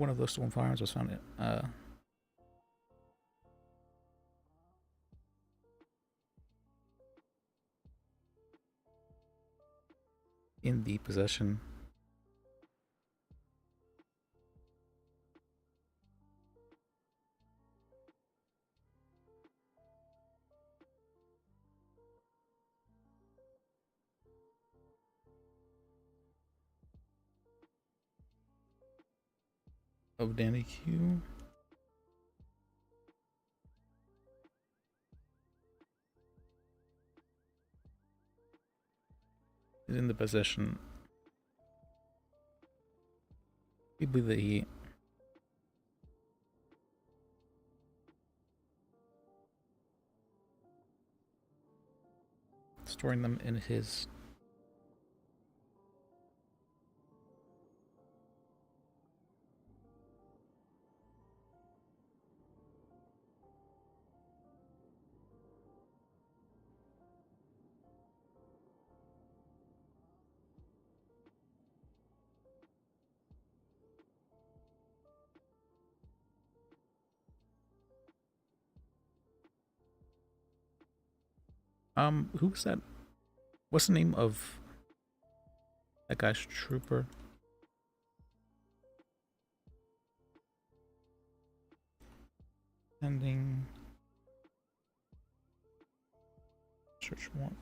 of those stolen firearms was found in the possession of Danny Q. Is in the possession We believe that he storing them in his who was that? What's the name of that guy's trooper? Pending search warrant.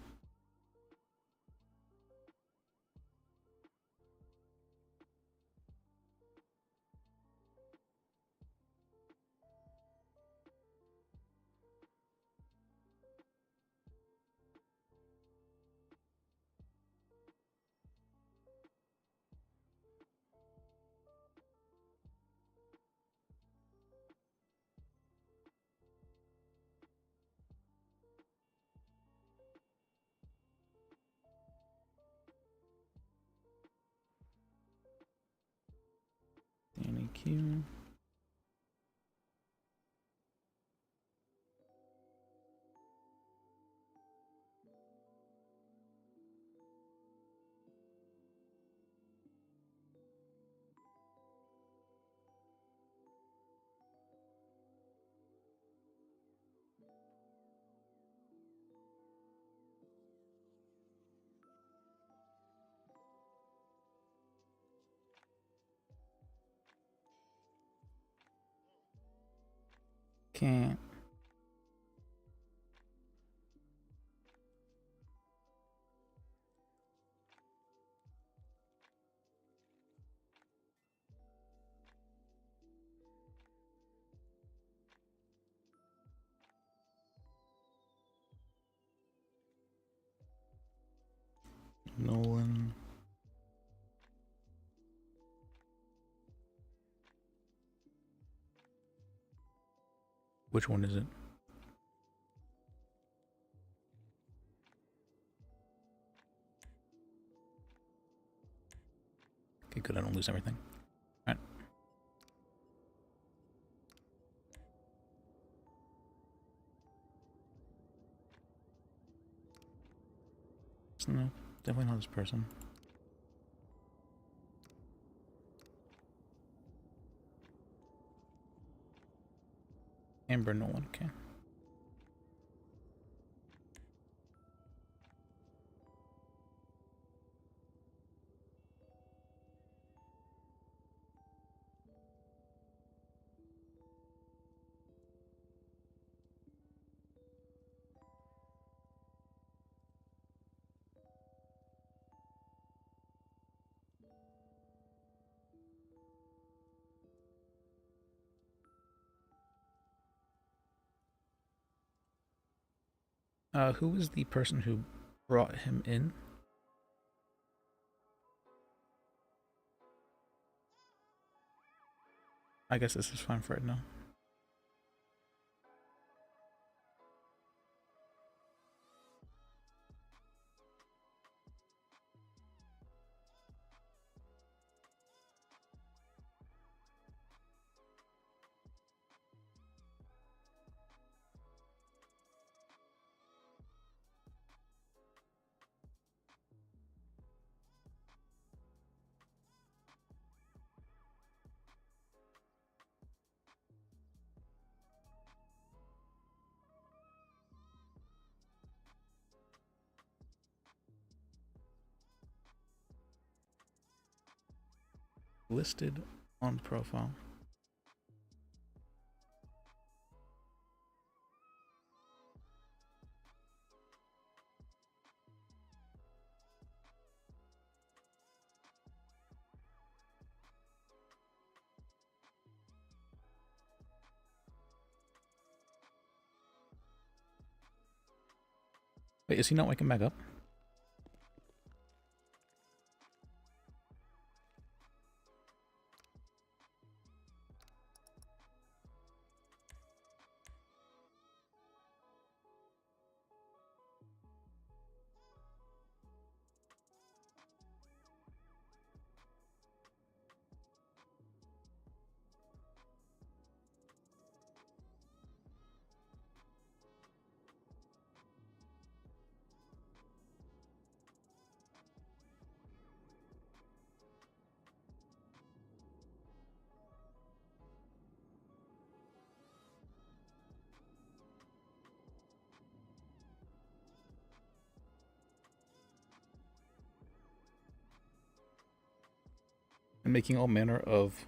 Danny Q. Can't. Nolan. Which one is it? Okay, good. I don't lose everything. All right. No, definitely not this person. Amber Nolan, okay. Who was the person who brought him in? I guess this is fine for right now. Listed on profile. Wait, is he not waking back up? and making all manner of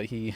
he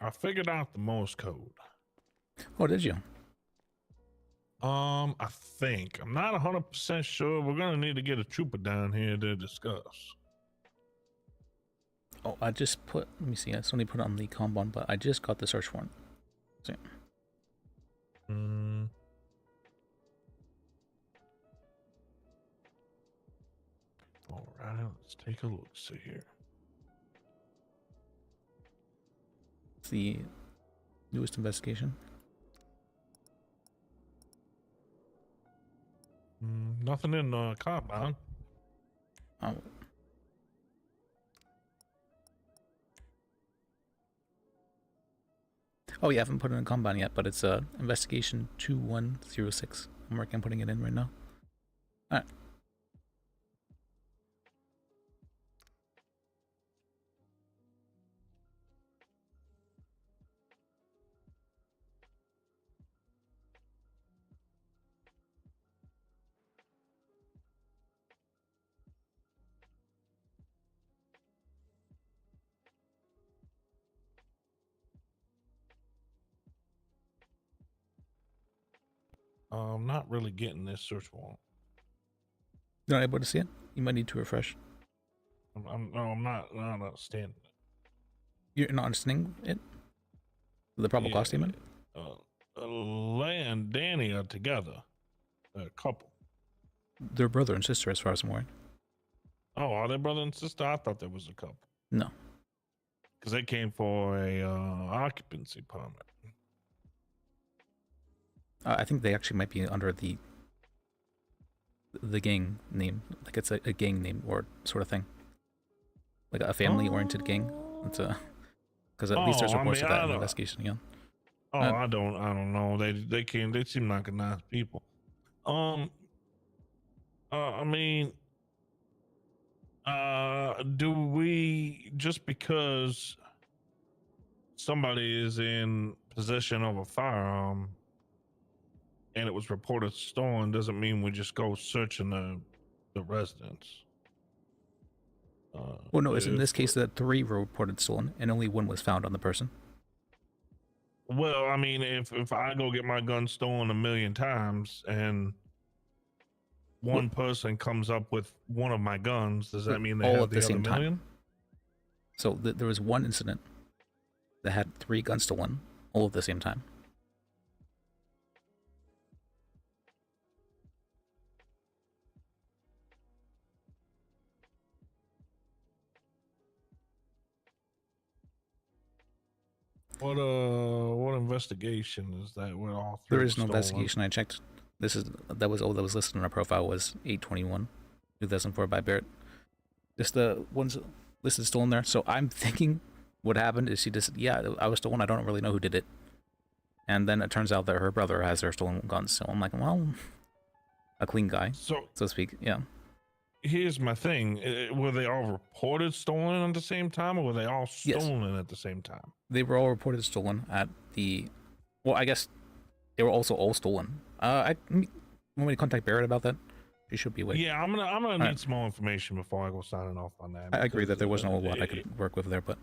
I figured out the Morse code. Oh, did you? I think I'm not 100% sure. We're gonna need to get a trooper down here to discuss. Oh, I just put, let me see, I only put it on the Kanban, but I just got the search warrant. So, All right, let's take a look. See here. it's the newest investigation. Nothing in the compound. Oh. Oh, yeah, I haven't put it in Kanban yet, but it's investigation 2106. I'm working on putting it in right now. Alright. I'm not really getting this search warrant. You're not able to see it? You might need to refresh. I'm not understanding it. You're not understanding it? The probable cause statement? Leia and Danny are together. They're a couple. They're brother and sister, as far as I'm aware. Oh, are they brother and sister? I thought there was a couple. No. Because they came for a occupancy permit. I think they actually might be under the gang name. Like it's a gang name or sort of thing. Like a family-oriented gang. It's a... Because at least there's reports of that in the investigation, yeah. Oh, I don't know. They seem like a nice people. I mean, do we, just because somebody is in possession of a firearm and it was reported stolen, doesn't mean we just go searching the residence. Well, no, it's in this case that 3 were reported stolen and only 1 was found on the person. Well, I mean, if I go get my gun stolen 1,000,000 times and one person comes up with one of my guns, does that mean they all have at the the same other time? 1,000,000? So there was one incident that had 3 guns stolen, all at the same time. What investigation is that? Where all 3 There is no stolen? investigation. I checked. That was all that was listed in our profile was 821, 2004 by Barrett. Just the ones listed still in there. So I'm thinking what happened is she just, yeah, I was stolen. I don't really know who did it. And then it turns out that her brother has her stolen guns. So I'm like, well, a clean guy, so to speak. Yeah. Here's my thing. Were they all reported stolen at the same time, or were they all stolen at the same time? They were all reported stolen at the Well, I guess they were also all stolen. Want me to contact Barrett about that? She should be awake. Yeah, I'm gonna All need right. some more information before I go signing off on that. I agree that there wasn't a because, whole lot I could work with there, but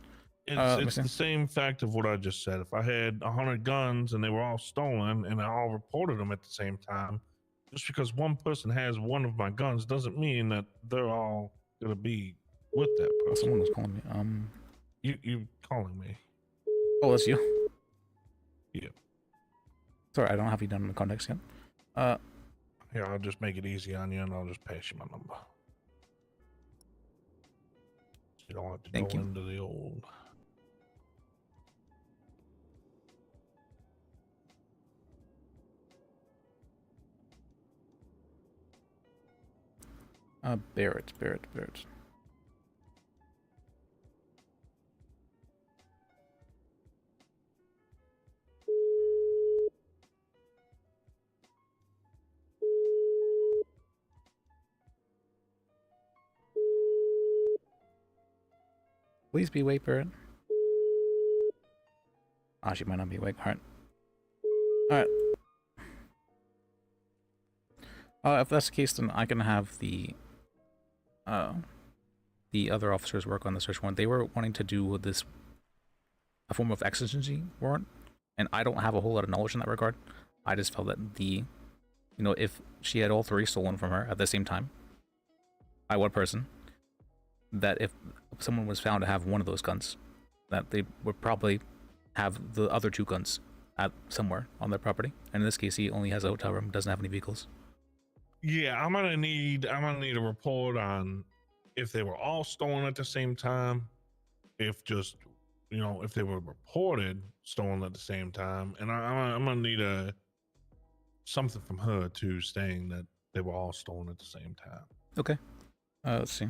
it's the same fact of what I just said. If I had 100 guns and they were all stolen and I all reported them at the same time, just because one person has one of my guns doesn't mean that they're all gonna be with that oh, person. someone was calling me. You calling me? Oh, that's you. Yeah. Sorry, I don't have you done in the context yet. Here, I'll just make it easy on you, and I'll just pass you my number. You don't have to Thank go you. into the old. Barrett. Please be awake, Barrett. Ah, she might not be awake. Alright. If that's the case, then I can have the other officers work on the search warrant. They were wanting to do this a form of exigency warrant, and I don't have a whole lot of knowledge in that regard. I just felt that if she had all three stolen from her at the same time by one person, that if someone was found to have one of those guns, that they would probably have the other two guns at somewhere on their property. And in this case, he only has a hotel room, doesn't have any vehicles. Yeah, I'm gonna need a report on if they were all stolen at the same time, if just if they were reported stolen at the same time, and I'm gonna need something from her too, saying that they were all stolen at the same time. Okay. Let's see.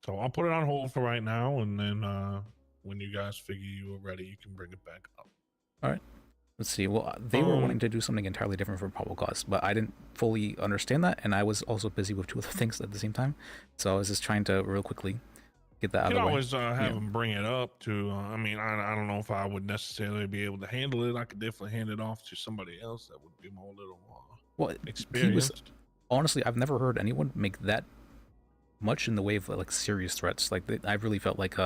So I'll put it on hold for right now, and then when you guys figure you are ready, you can bring it back up. All right. Let's see. Well, they were wanting to do something entirely different for probable cause, but I didn't fully understand that, and I was also busy with two other things at the same time. So I was just trying to real quickly get that out of the way. You can always have them bring it up to. I mean, I don't know if I would necessarily be able to handle it. I could definitely hand it off to somebody else that would be more little more experienced. Honestly, I've never heard anyone make that much in the way of like serious threats. Like I really felt like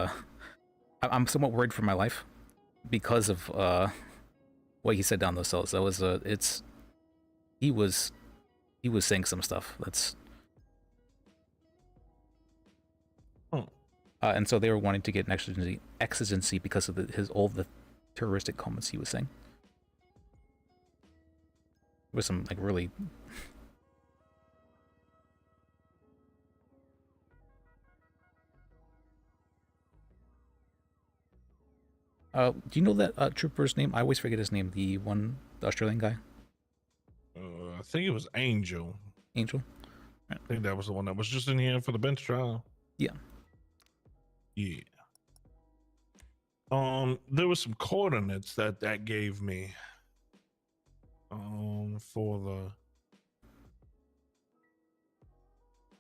I'm somewhat worried for my life because of what he said down those cells. That was he was saying some stuff that's and so they were wanting to get an exigency because of all the terroristic comments he was saying. There was some like really do you know that trooper's name? I always forget his name. The Australian guy. I think it was Angel. Angel. I think that was the one that was just in here for the bench trial. Yeah. Yeah. There was some coordinates that gave me. For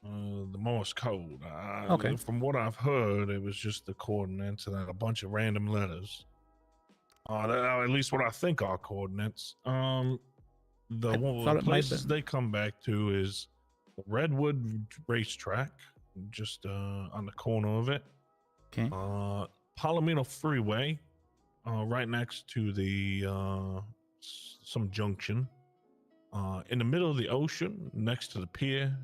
the Morse code. Okay. From what I've heard, it was just the coordinates and then a bunch of random letters. At least what I think are coordinates. The places they come back to is the Redwood Racetrack, just on the corner of it. Okay. Palomino Freeway, right next to the some junction. In the middle of the ocean, next to the pier,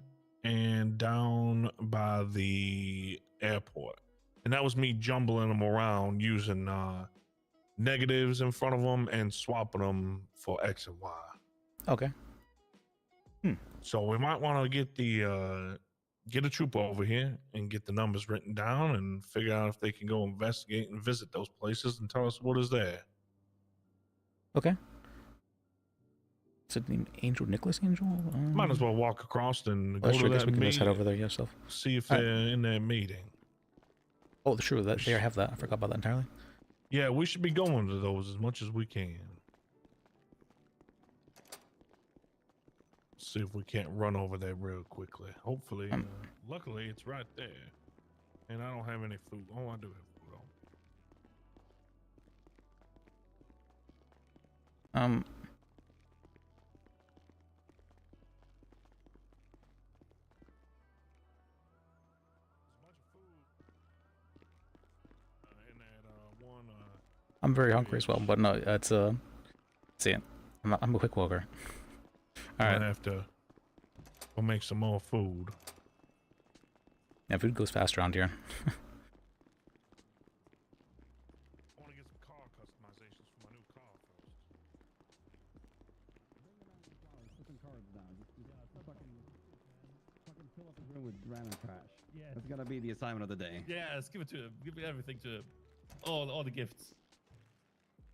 and down by the airport. And that was me jumbling them around using negatives in front of them and swapping them for X and Y. Okay. So we might want to get a trooper over here and get the numbers written down and figure out if they can go investigate and visit those places and tell us what is there. Okay. Is it named Angel? Nicholas Angel? Might as well walk across and well, go sure, to I guess that we can just head meeting. over there yourself. See if they're in their meeting. Oh, true. That they have that. I forgot about that entirely. Yeah, we should be going to those as much as we can. See if we can't run over there real quickly. Hopefully, luckily it's right there. And I don't have any food. Oh, I do have food. Um, In that one. I'm very hungry as well, but no, it's see it. I'm a quick walker. All I right. have to go make some more food. Yeah, food goes fast around here. I want to get some car customizations for my new car first. Fill up his room with random trash. Yeah. That's gonna be the assignment of the day. Yeah, let's give it to him. Give everything to him. All the gifts.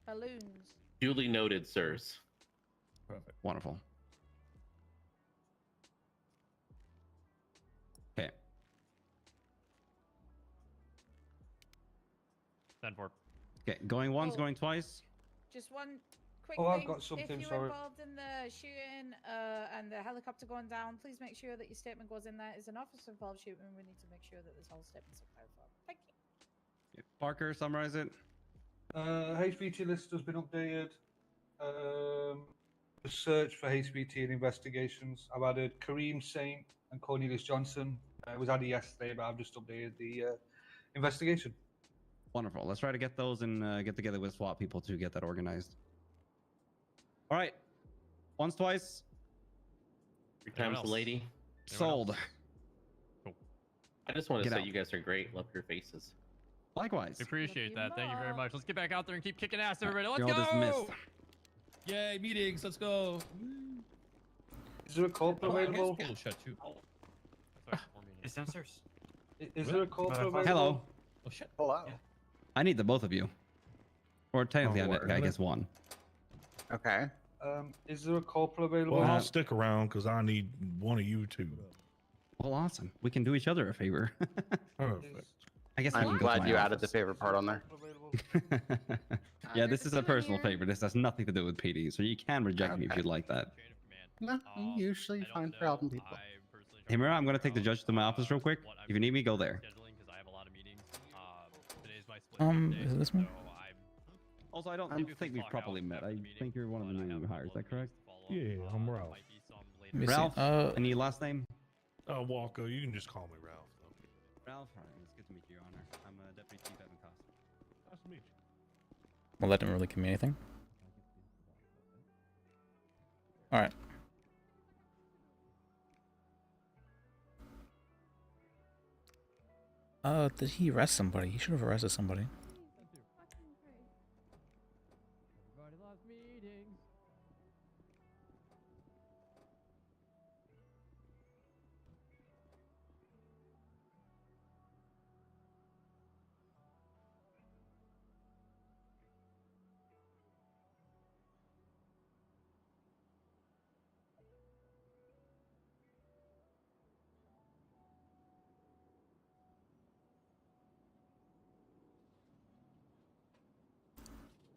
Balloons. Duly noted, sirs. Perfect. Wonderful. Okay. 10-4. Okay, going once, Oh. going twice. Just one quick Oh, I've thing. got something, If you were sorry. involved in the shooting and the helicopter going down, please make sure that your statement goes in there. Is an officer involved shooting? We need to make sure that this whole statement's clarified. Thank you. Okay, Parker, summarize it. HBT list has been updated. The search for HBT and investigations. I've added Kareem Saint and Cornelius Johnson. It was added yesterday, but I've just updated the investigation. Wonderful. Let's try to get those and get together with SWAT people to get that organized. All right. Once, twice. 3 times the lady. Sold. Cool. I just want to Get say out. you guys are great. Love your faces. Likewise. We appreciate that. Thank you very much. Let's get back out there and keep kicking ass, everybody. Let's You're all go! dismissed. Yay, meetings. Let's go. Is there a corporate available? Oh, shut you. It's downstairs. Is there a corporate available? Hello. Oh, shit. Hello. Yeah. I need the both of you. Or technically, Oh, I guess one. Okay. Is there a corporate available? Well, I'll stick around because I need one of you two. Well, awesome. We can do each other a favor. Perfect. I guess I I'm can go to glad my you added the office. favorite part on there. Yeah, this is a personal favor. This has nothing to do with PD, so you can reject me if you'd like that. No, I'm usually fine for helping people. Hey, Mira, I'm gonna take the judge to my office real quick. If you need me, go there. Is this me? Also, I don't think we've properly met. I think you're one of the new hires. Is that correct? Yeah, I'm Ralph. Let me see. Ralph. Any last name? Walker, you can just call me Ralph. Though. Ralph. All right, it's good to meet you, Your Honor. I'm Deputy Chief Evan Costa. Nice to meet you. Well, that didn't really give me anything. All right. Did he arrest somebody? He should have arrested somebody. Everybody loves meetings.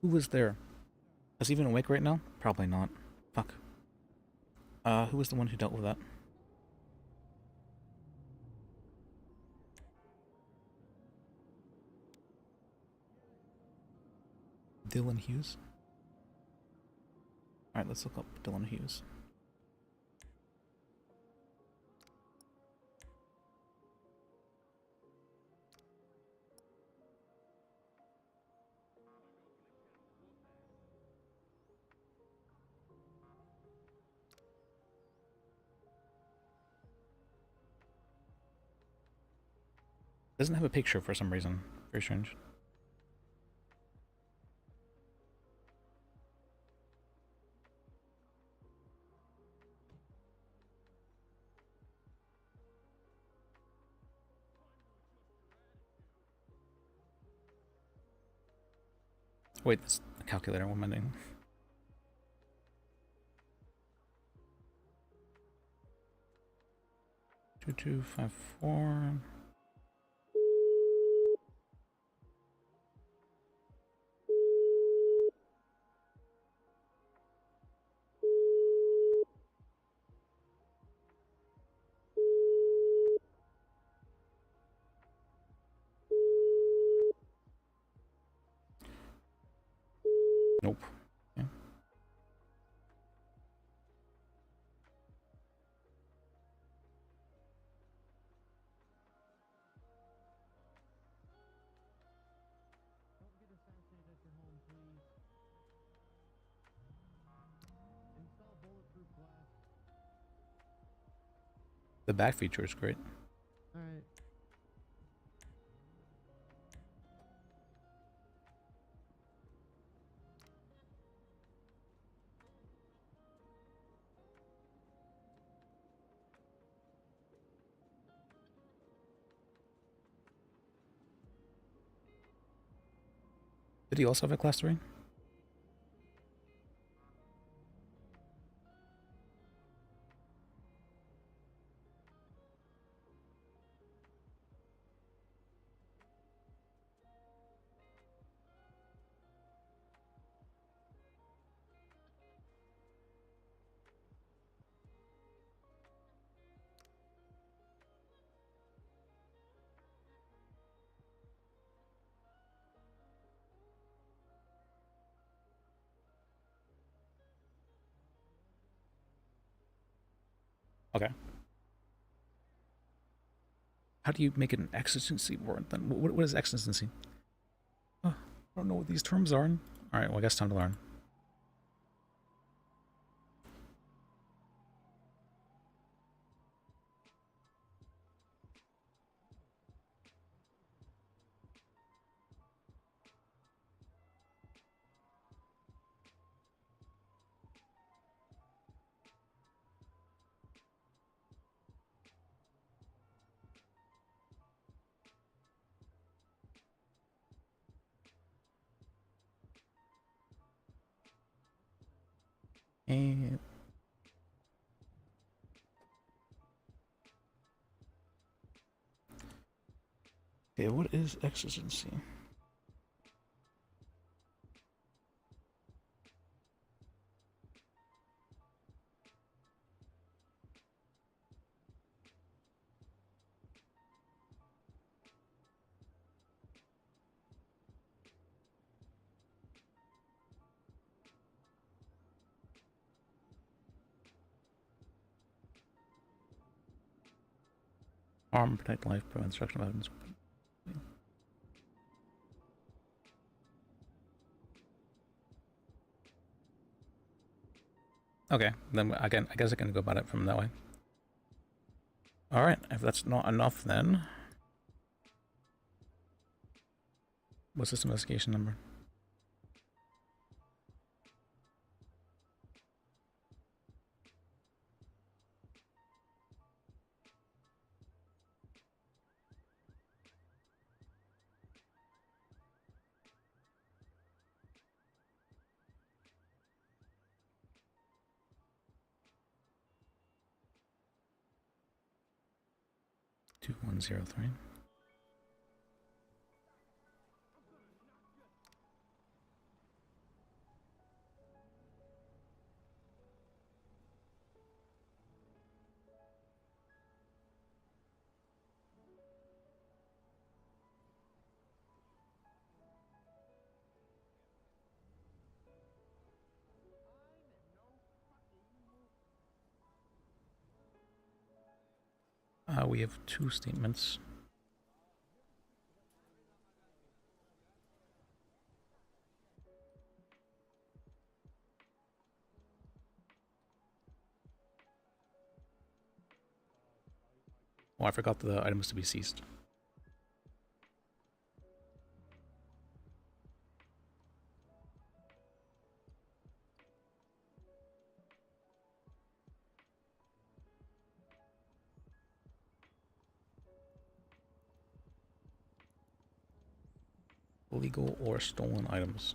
Who was there? Is he even awake right now? Probably not. Fuck. Who was the one who dealt with that? Dylan Hughes? Alright, let's look up Dylan Hughes. Doesn't have a picture for some reason. Very strange. Wait, this a calculator. What am I doing? Two, 254. Nope. Yeah. The back feature is great. All right. Did he also have a class 3? Okay. How do you make it an exigency warrant then? What is exigency? Oh, I don't know what these terms are. Alright, well I guess time to learn. And okay, what is exigency? Arm, protect life, prevent destruction of evidence. Okay, then again, I guess I can go about it from that way. Alright, if that's not enough then... What's this investigation number? Two 103. We have two statements. Oh, I forgot the items to be seized. Illegal or stolen items.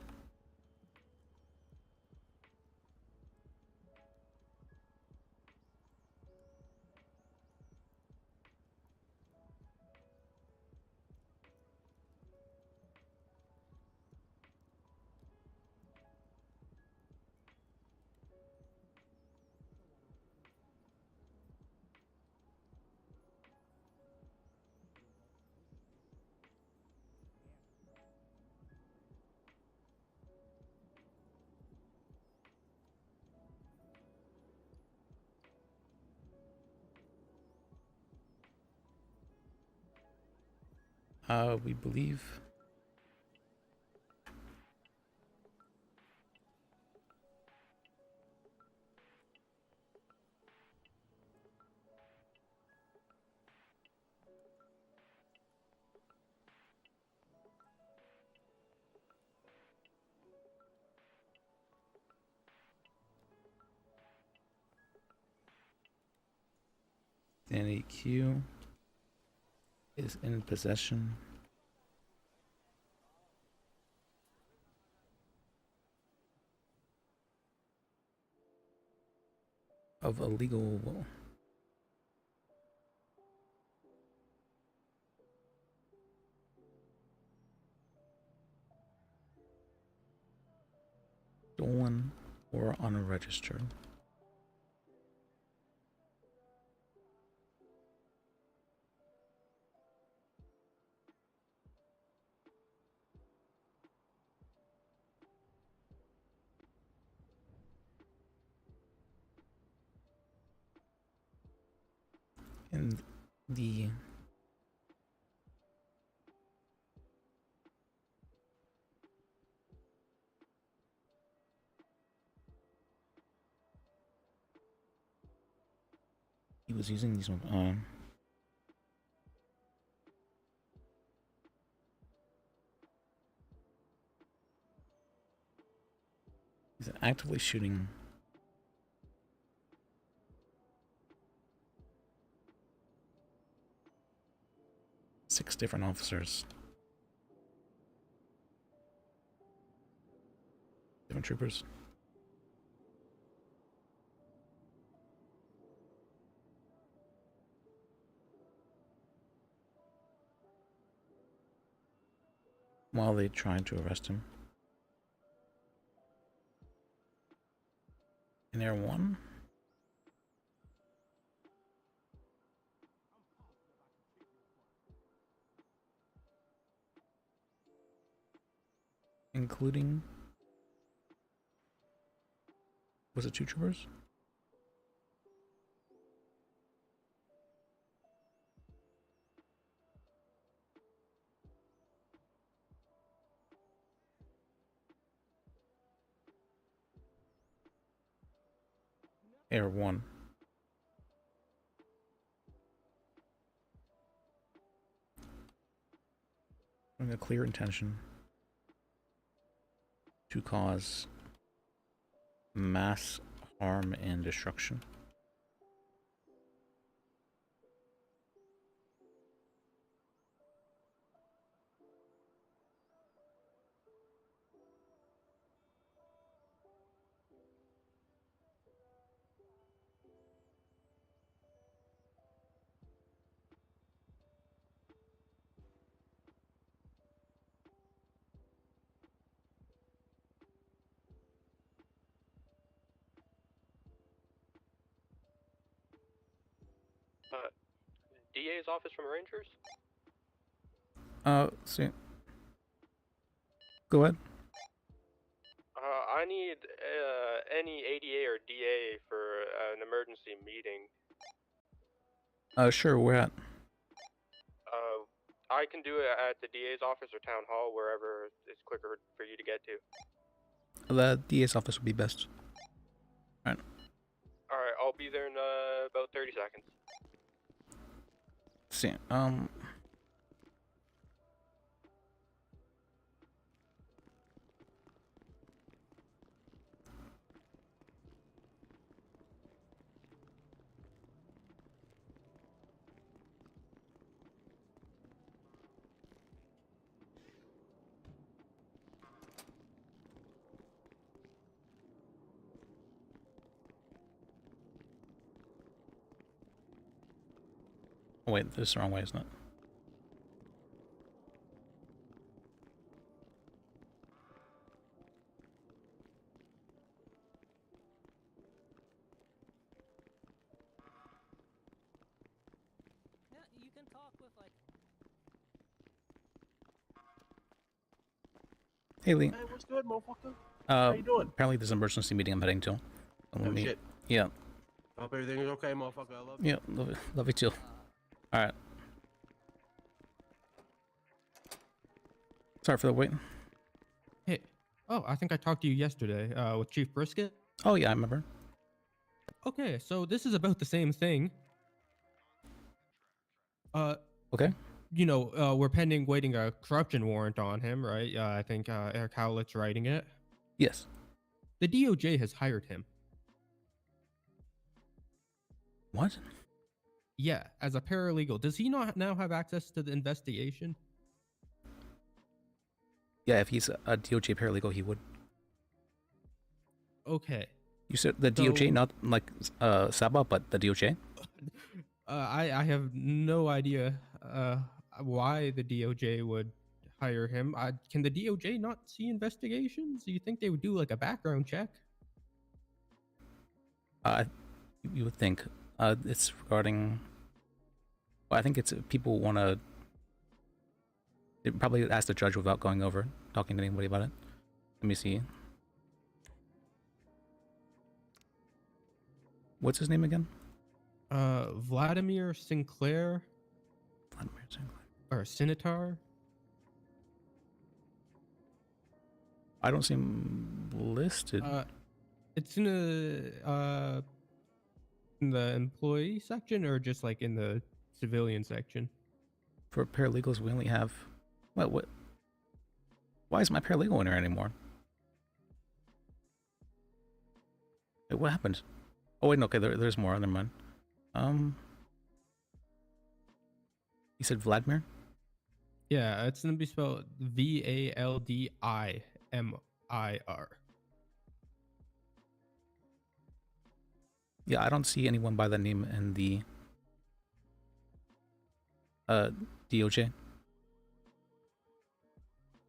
We believe... Danny Q is in possession of illegal. Stolen or unregistered. And the he was using these he's actively shooting six different officers, different troopers. While they tried to arrest him. In Air 1. Including, was it two troopers? Air 1. Having a clear intention to cause mass harm and destruction. DA's office from Rangers? See. Go ahead. I need any ADA or DA for an emergency meeting. Sure, where at? I can do it at the DA's office or town hall, wherever it's quicker for you to get to. The DA's office would be best. Alright. Alright, I'll be there in about 30 seconds. See, oh wait, this is the wrong way, isn't it? Yeah, you can talk with like. Hey, Lee. Hey, what's good, motherfucker? How you doing? Apparently there's an emergency meeting I'm heading to. Oh, shit. Yeah. Hope everything is okay, motherfucker. I love you. Yeah, love you too. Alright. Sorry for the wait. Hey, oh, I think I talked to you yesterday with Chief Brisket. Oh yeah, I remember. Okay, so this is about the same thing. Okay. You know, we're waiting a corruption warrant on him, right? I think Eric Howlett's writing it. Yes. The DOJ has hired him. What? Yeah, as a paralegal, does he not now have access to the investigation? Yeah, if he's a DOJ paralegal, he would. Okay. You said the DOJ, So- not like Saba, but the DOJ. I have no idea why the DOJ would hire him. Can the DOJ not see investigations? Do you think they would do like a background check? You would think. It's regarding. Well, I think it's people want to. It probably ask the judge without going over talking to anybody about it. Let me see. What's his name again? Vladimir Sinclair Vladimir Sinclair. or Sinitar? I don't see him listed. It's in the employee section or just like in the civilian section? For paralegals, we only have. What? Why is my paralegal in there anymore? Wait, what happened? Oh wait, no, okay, there's more. Never mind. You said Vladimir? Yeah, it's gonna be spelled Valdimir. Yeah, I don't see anyone by that name in the DOJ.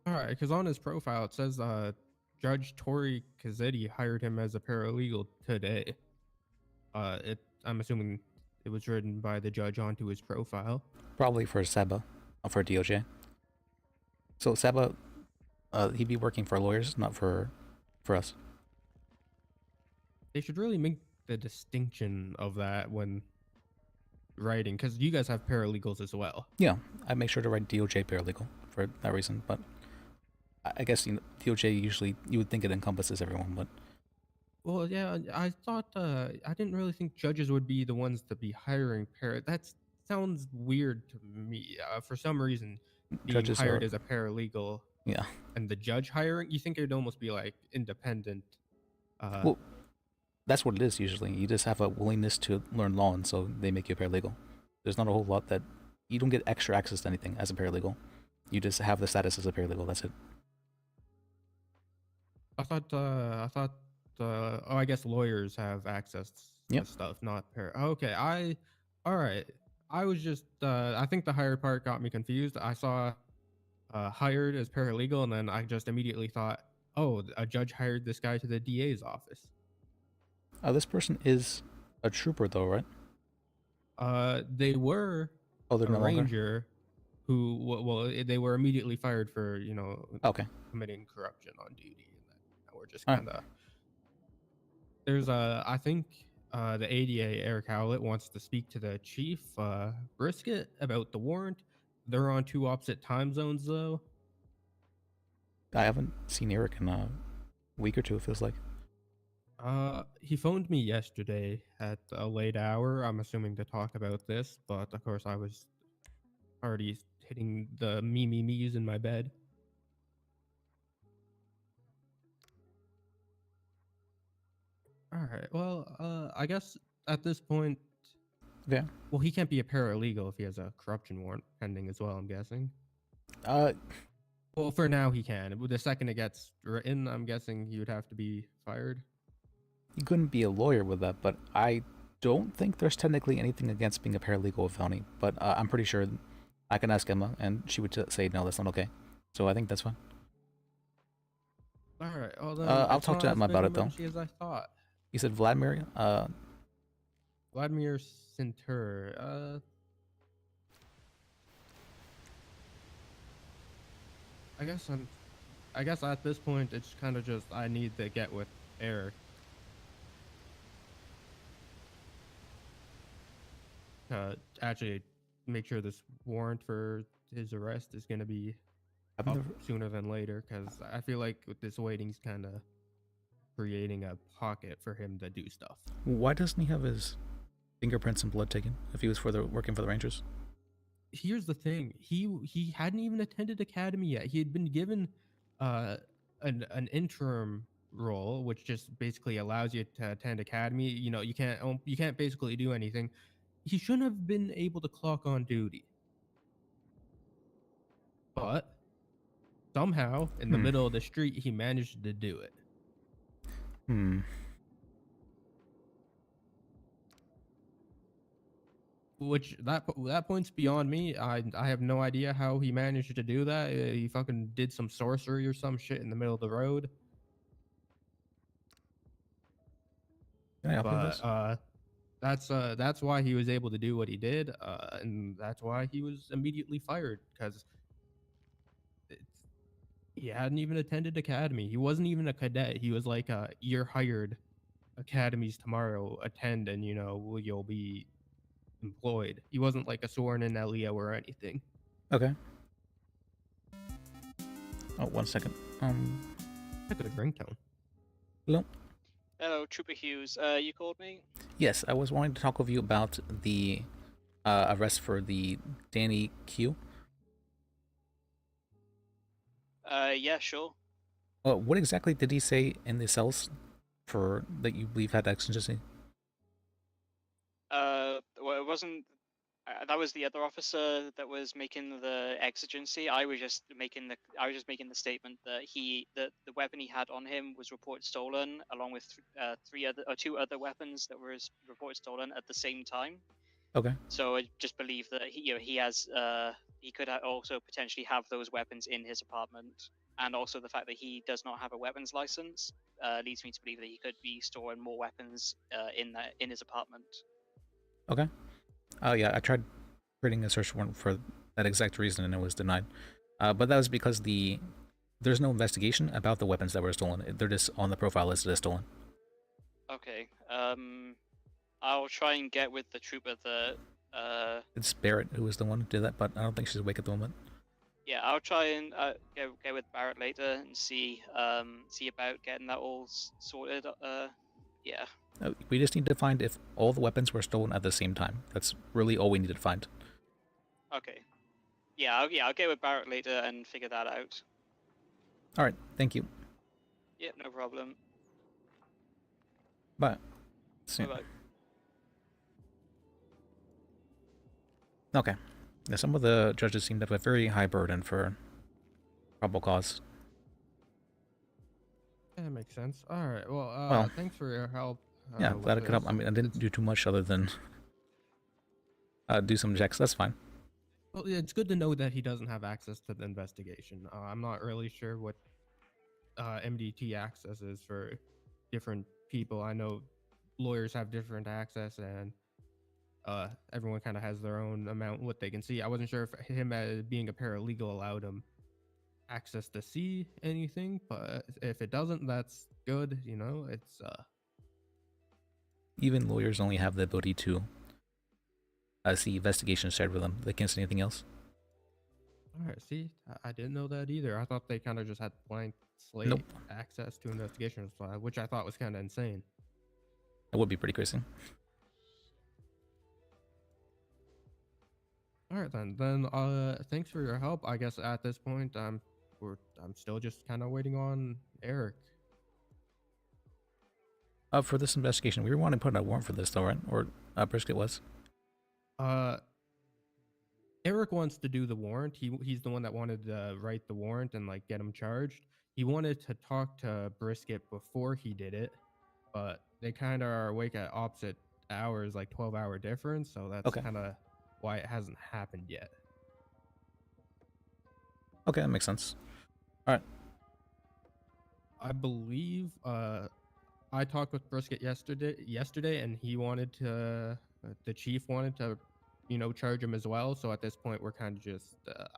All right, because on his profile it says Judge Tori Kazzetti hired him as a paralegal today. I'm assuming it was written by the judge onto his profile. Probably for Saba, not for DOJ. So Saba, he'd be working for lawyers, not for us. They should really make the distinction of that when writing, because you guys have paralegals as well. Yeah, I make sure to write DOJ paralegal for that reason, but I guess DOJ usually you would think it encompasses everyone, but Well, yeah, I thought I didn't really think judges would be the ones to be hiring That sounds weird to me. For some reason, being Judges hired are- as a paralegal, yeah. and the judge hiring, you think it'd almost be like independent. Well, that's what it is usually. You just have a willingness to learn law, and so they make you a paralegal. There's not a whole lot that you don't get extra access to anything as a paralegal. You just have the status as a paralegal. That's it. I thought. Oh, I guess lawyers have access to Yep. stuff, not Okay, all right. I was just. I think the hired part got me confused. I saw hired as paralegal, and then I just immediately thought, oh, a judge hired this guy to the DA's office. This person is a trooper, though, right? They were Oh, they're a no longer? ranger who, they were immediately fired for, Okay. committing corruption on duty. And then we're just All right. kind of. There's I think the ADA Eric Howlett wants to speak to the chief Brisket about the warrant. They're on two opposite time zones though. I haven't seen Eric in a week or two, it feels like. He phoned me yesterday at a late hour. I'm assuming to talk about this, but of course I was already hitting the me's in my bed. All right. Well, I guess at this point, Yeah. Well, he can't be a paralegal if he has a corruption warrant pending as well. I'm guessing. Well, for now he can. The second it gets written, I'm guessing he would have to be fired. You couldn't be a lawyer with that, but I don't think there's technically anything against being a paralegal with felony. But I'm pretty sure I can ask Emma, and she would say no, that's not okay. So I think that's fine. All right. Well, then I'll it's talk not to as Emma big about an it, though. emergency as I thought. You said Vladimir? Vladimir Sinter. I guess at this point it's kind of just I need to get with Eric. Actually make sure this warrant for his arrest is going to be up sooner than later, because I feel like with this waiting's kind of creating a pocket for him to do stuff. Why doesn't he have his fingerprints and blood taken if he was working for the Rangers? Here's the thing: he hadn't even attended academy yet. He had been given an interim role, which just basically allows you to attend academy. You can't basically do anything. he shouldn't have been able to clock on duty. But somehow, in the middle of the street, he managed to do it. Which that point's beyond me. I have no idea how he managed to do that. He fucking did some sorcery or some shit in the middle of the road. Can I help you with this? That's why he was able to do what he did, and that's why he was immediately fired, because he hadn't even attended academy. He wasn't even a cadet. He was like, "You're hired. Academies tomorrow. Attend, and you'll be employed." He wasn't like a sworn in LEO or anything. Okay. Oh, 1 second. Look at the ringtone. Hello. Hello, Trooper Hughes. You called me? Yes, I was wanting to talk with you about the arrest for the Danny Q. Yeah, sure. What exactly did he say in the cells for that you believe had exigency? Well, it wasn't. That was the other officer that was making the exigency. I was just making the statement that the weapon he had on him was reported stolen, along with two other weapons that were reported stolen at the same time. Okay. So I just believe that he could also potentially have those weapons in his apartment, and also the fact that he does not have a weapons license leads me to believe that he could be storing more weapons in his apartment. Okay. Yeah, I tried creating a search warrant for that exact reason and it was denied. But that was because there's no investigation about the weapons that were stolen. They're just on the profile list as stolen. Okay. I'll try and get with the trooper that. It's Barrett who was the one who did that, but I don't think she's awake at the moment. Yeah, I'll try and get with Barrett later and see about getting that all sorted. Yeah. We just need to find if all the weapons were stolen at the same time. That's really all we need to find. Okay. Yeah, I'll get with Barrett later and figure that out. All right, thank you. Yeah, no problem. Bye. Bye-bye. Okay. Yeah, some of the judges seem to have a very high burden for probable cause. That makes sense. All right. Well, thanks for your help. Yeah, glad I could help. I mean, I didn't do too much other than do some checks. That's fine. Well, yeah, it's good to know that he doesn't have access to the investigation. I'm not really sure what MDT access is for different people. I know lawyers have different access, and everyone kind of has their own amount what they can see. I wasn't sure if him being a paralegal allowed him access to see anything, but if it doesn't, that's good. It's Even lawyers only have the ability to see investigations shared with them. They can't see anything else. all right. See, I didn't know that either. I thought they kind of just had blank slate access to investigations, which I thought was kind of insane. That would be pretty crazy. All right, then thanks for your help. I guess at this point, I'm still just kind of waiting on Eric. For this investigation, we were wanting to put in a warrant for this, though, right? Or Brisket was. Eric wants to do the warrant. He's the one that wanted to write the warrant and get him charged. He wanted to talk to Brisket before he did it, but they kind of are awake at opposite hours, 12-hour difference. So that's kind of why it hasn't happened yet. Okay, that makes sense. All right. I believe I talked with Brisket yesterday, and he wanted to. The chief wanted to, charge him as well. So at this point, we're kind of just.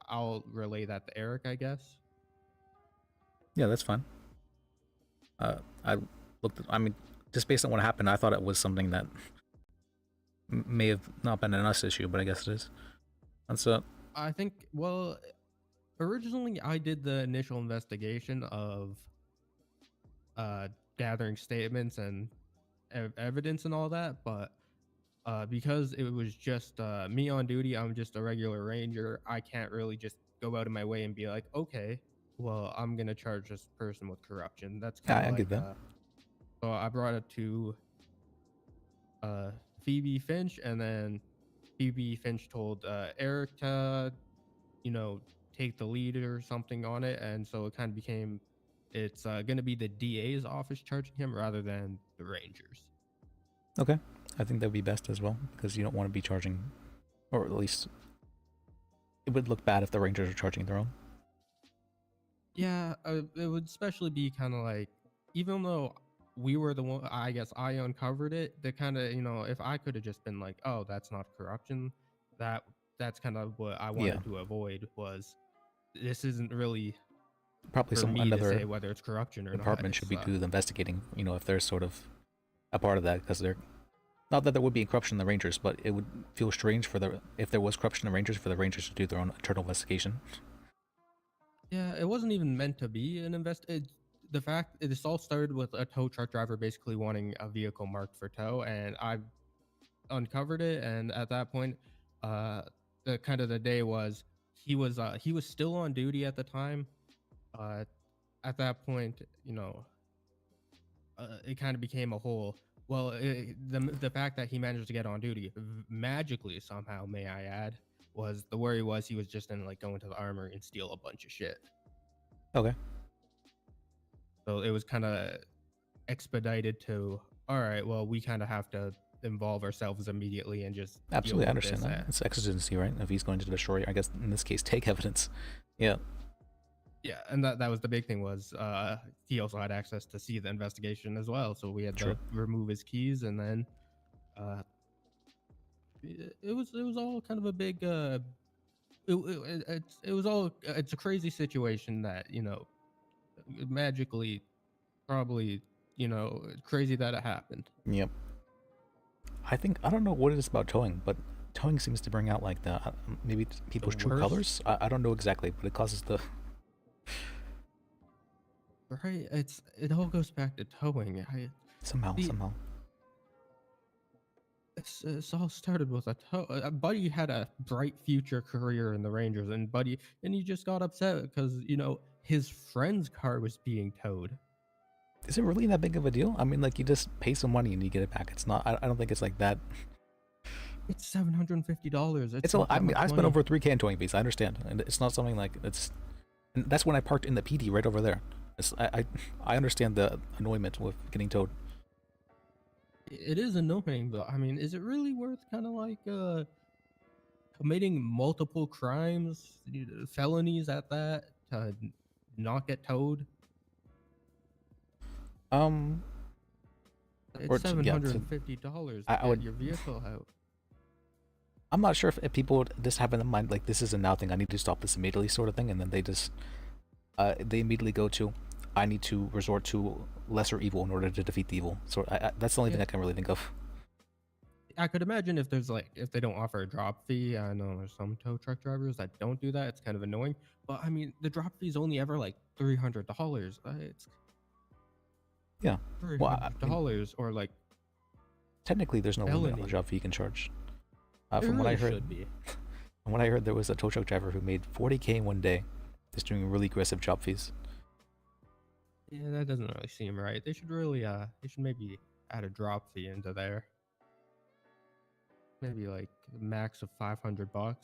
I'll relay that to Eric, I guess. Yeah, that's fine. I looked. I mean, just based on what happened, I thought it was something that may have not been an us issue, but I guess it is. That's I think. Well, originally I did the initial investigation of gathering statements and evidence and all that, but because it was just me on duty, I'm just a regular ranger. I can't really just go out of my way and be like, okay, well, I'm gonna charge this person with corruption. That's kind of I get that. So I brought it to Phoebe Finch, and then BB Finch told Eric to, you know, take the lead or something on it, and so it kind of became it's going to be the DA's office charging him rather than the Rangers. Okay, I think that would be best as well, because you don't want to be charging, or at least it would look bad if the Rangers are charging their own. Yeah, it would especially be kind of like, even though we were the one, I guess I uncovered it, the kind of, you know, if I could have just been like, oh, that's not corruption, that's kind of what I wanted to avoid, was this isn't really Probably for me to another say whether it's corruption or department not. should be doing the investigating, you know, if there's sort of a part of that, because they're not that there would be corruption in the Rangers, but it would feel strange for if there was corruption in the Rangers, for the Rangers to do their own internal investigation. Yeah, it wasn't even meant to be an the fact this all started with a tow truck driver basically wanting a vehicle marked for tow, and I uncovered it, and at that point, the kind of the day was he was still on duty at the time. At that point, you know, it kind of became a whole. Well, the fact that he managed to get on duty magically somehow, may I add, was the worry was he was just gonna like go into the armory and steal a bunch of shit. Okay. So it was kind of expedited to, all right, well, we kind of have to involve ourselves immediately and just Absolutely, I deal with understand this that. It's exigency, right? If he's going to destroy, I guess in this case, take evidence. Yeah. Yeah, and that was the big thing, was he also had access to see the investigation as well, so we had to remove his keys, and then it was all kind of a big it's a crazy situation that, you know, magically, probably, you know, crazy that it happened. Yep. I don't know what it is about towing, but towing seems to bring out like maybe people's true colors. I don't know exactly, but it causes the right. It all goes back to towing. Somehow. It's all started with a tow. Buddy had a bright future career in the Rangers, and he just got upset because, you know, his friend's car was being towed. Is it really that big of a deal? I mean, like, you just pay some money and you get it back. It's not. I don't think it's like that. It's $750. It's I mean, I spent over $3,000 in towing fees. I understand, and it's not something like it's. And that's when I parked in the PD right over there. I understand the annoyment with getting towed. It is annoying, but I mean, is it really worth kind of like committing multiple crimes, felonies at that, to not get towed? It's $750 to get your vehicle out. I'm not sure if people would just have in mind like, this is a now thing, I need to stop this immediately sort of thing, and then they just they immediately go to, I need to resort to lesser evil in order to defeat the evil. So that's the only thing I can really think of. I could imagine if they don't offer a drop fee. I know there's some tow truck drivers that don't do that. It's kind of annoying, but I mean, the drop fee is only ever like $300. It's $300 or like. Technically, there's no limit on the drop fee you can charge. From what I heard, from what I heard, there was a tow truck driver who made $40,000 in one day, just doing really aggressive job fees. Yeah, that doesn't really seem right. They should maybe add a drop fee into there. Maybe like a max of $500.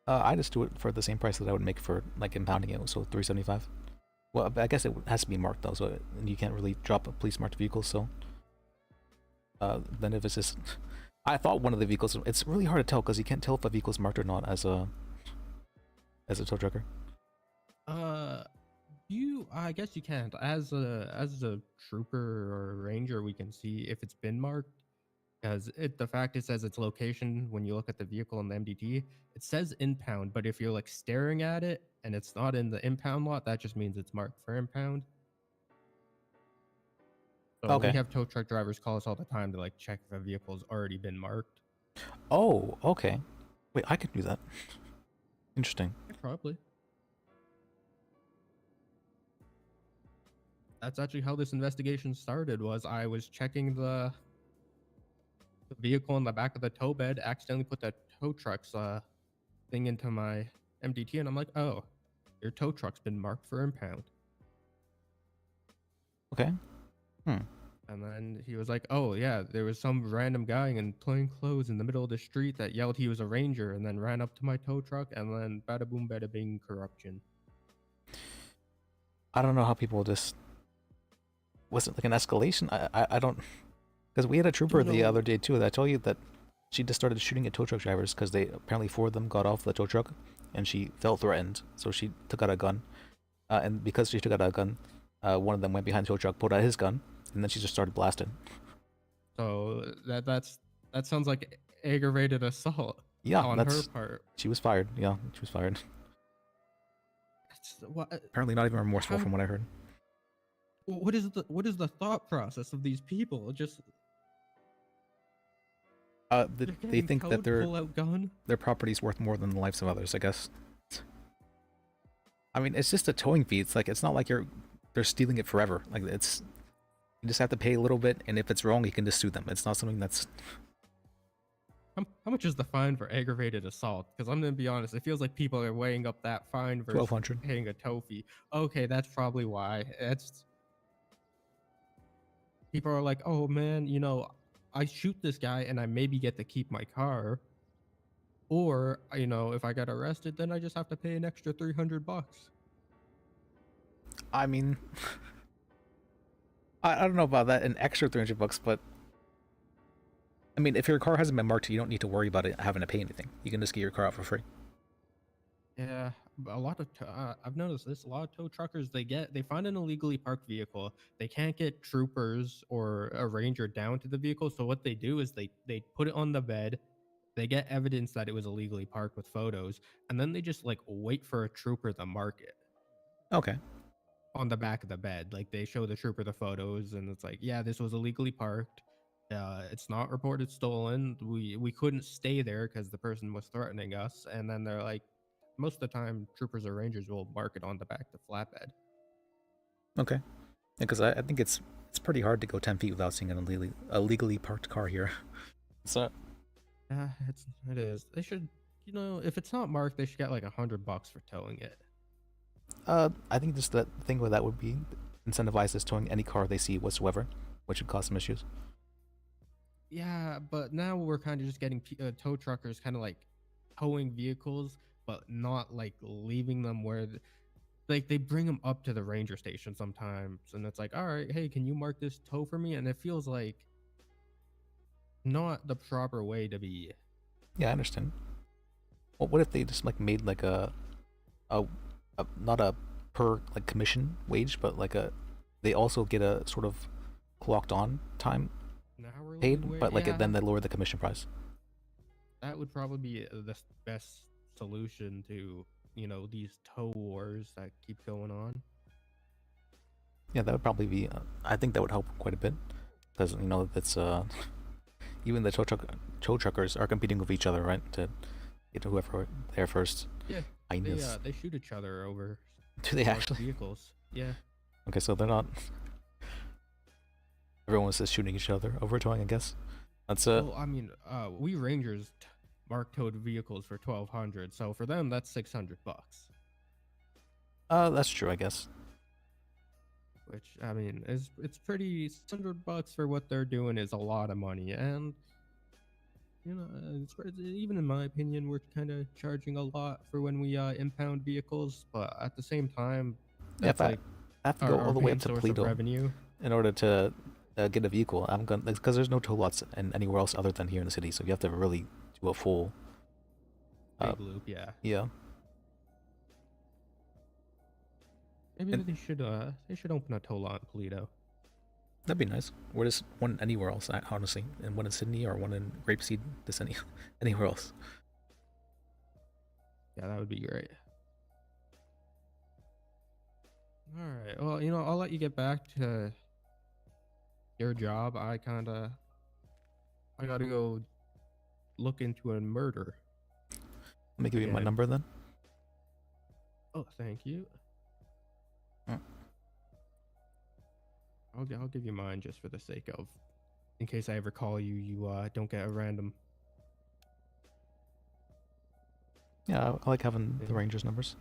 I just do it for the same price that I would make for like impounding it, so $375. Well, I guess it has to be marked though, so you can't really drop a police marked vehicle. So then if it's just, I thought one of the vehicles. It's really hard to tell because you can't tell if a vehicle's marked or not as a tow trucker. I guess you can't. As a trooper or a ranger, we can see if it's been marked, because the fact it says its location when you look at the vehicle in the MDT, it says impound, but if you're like staring at it and it's not in the impound lot, that just means it's marked for impound. So we have tow truck drivers call us all the time to like check if a vehicle's already been marked. Oh, okay. Wait, I could do that. Interesting. Probably. That's actually how this investigation started. Was I was checking the vehicle in the back of the tow bed, accidentally put the tow truck's thing into my MDT, and I'm like, oh, your tow truck's been marked for impound. Okay. And And then he was like, "Oh yeah, there was some random guy in plain clothes in the middle of the street that yelled he was a ranger, and then ran up to my tow truck, and then bada boom, bada bing, corruption." I don't know how people just wasn't like an escalation. I don't, because we had a trooper the other day too. That I told you that she just started shooting at tow truck drivers because they apparently 4 of them got off the tow truck, and she felt threatened, so she took out a gun. And because she took out a gun, one of them went behind the tow truck, pulled out his gun, and then she just started blasting. So that sounds like aggravated assault. Yeah, on that's her part. She was fired. Yeah, she was fired. Apparently not even remorseful from what I heard. What is the thought process of these people? Just They think that pull-out gun? their property's worth more than the lives of others, I guess. I mean, it's just a towing fee. It's like, it's not like they're stealing it forever. Like, it's, you just have to pay a little bit, and if it's wrong, you can just sue them. It's not something that's... How much is the fine for aggravated assault? Because I'm gonna be honest, it feels like people are weighing up that fine versus $1,200. paying a tow fee. Okay, that's probably why. It's people are like, "Oh man, you know, I shoot this guy and I maybe get to keep my car, or you know, if I get arrested, then I just have to pay an extra $300." I mean, I don't know about that, an extra $300, but I mean, if your car hasn't been marked, you don't need to worry about it having to pay anything. You can just get your car out for free. Yeah, a lot of I've noticed this. A lot of tow truckers they find an illegally parked vehicle. They can't get troopers or a ranger down to the vehicle, so what they do is they put it on the bed. They get evidence that it was illegally parked with photos, and then they just like wait for a trooper to mark it. Okay. On the back of the bed, like they show the trooper the photos, and it's like, yeah, this was illegally parked. It's not reported stolen. We couldn't stay there because the person was threatening us. And then they're like, most of the time, troopers or rangers will mark it on the back of the flatbed. Okay. Because I think it's pretty hard to go 10 feet without seeing an illegally parked car here. So. Yeah, it is. They should, you know, if it's not marked, they should get like $100 for towing it. I think just the thing with that would be incentivize us towing any car they see whatsoever, which would cause some issues. Yeah, but now we're kind of just getting tow truckers kind of like towing vehicles, but not like leaving them where, like they bring them up to the ranger station sometimes, and it's like, all right, hey, can you mark this tow for me? And it feels like not the proper way to be. Yeah, I understand. Well, what if they just like made like a not a per like commission wage, but like they also get a sort of clocked on time paid, but like then they lower the commission price. That would probably be the best solution to, you know, these tow wars that keep going on. Yeah, that would probably be. I think that would help quite a bit, because you know that's even the tow truckers are competing with each other, right? To get to whoever there first. Yeah, they shoot each other over. Do they actually? Vehicles. Yeah. Okay, so they're not. Everyone's just shooting each other over towing, I guess. That's Well, I mean, we rangers mark towed vehicles for $1,200, so for them that's $600. That's true, I guess. Which I mean, it's pretty. $600 for what they're doing is a lot of money, and you know, even in my opinion, we're kind of charging a lot for when we impound vehicles. But at the same time, if I have to go all the way up to Toledo revenue in order to get a vehicle, I'm gonna, because there's no tow lots anywhere else other than here in the city, so you have to really do a full big loop. Yeah. Yeah. Maybe they should open a tow lot in Toledo. That'd be nice. Or just one anywhere else, honestly, and one in Sydney or one in Grapeseed, just anywhere else. Yeah, that would be great. All right. Well, you know, I'll let you get back to your job. I gotta go look into a murder. Let me give you my number then. Oh, thank you. I'll give you mine just for the sake of, in case I ever call you, you don't get a random. Yeah, I like having the Rangers numbers.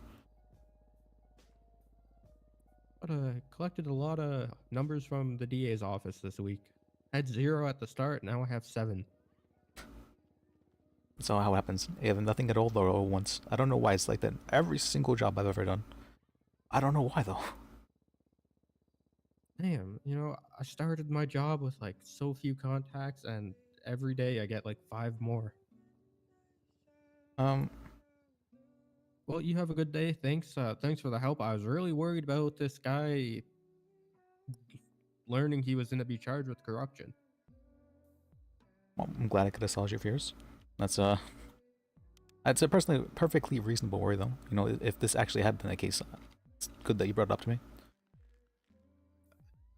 But collected a lot of numbers from the DA's office this week. Had 0 at the start, now I have 7. That's how it happens. You have nothing at all though at once. I don't know why it's like that. Every single job I've ever done. I don't know why though. Damn, you know, I started my job with like so few contacts, and every day I get like 5 more. Well, you have a good day. Thanks. Thanks for the help. I was really worried about this guy learning he was going to be charged with corruption. Well, I'm glad I could assuage your fears. That's it's a perfectly reasonable worry though. You know, if this actually had been the case, it's good that you brought it up to me.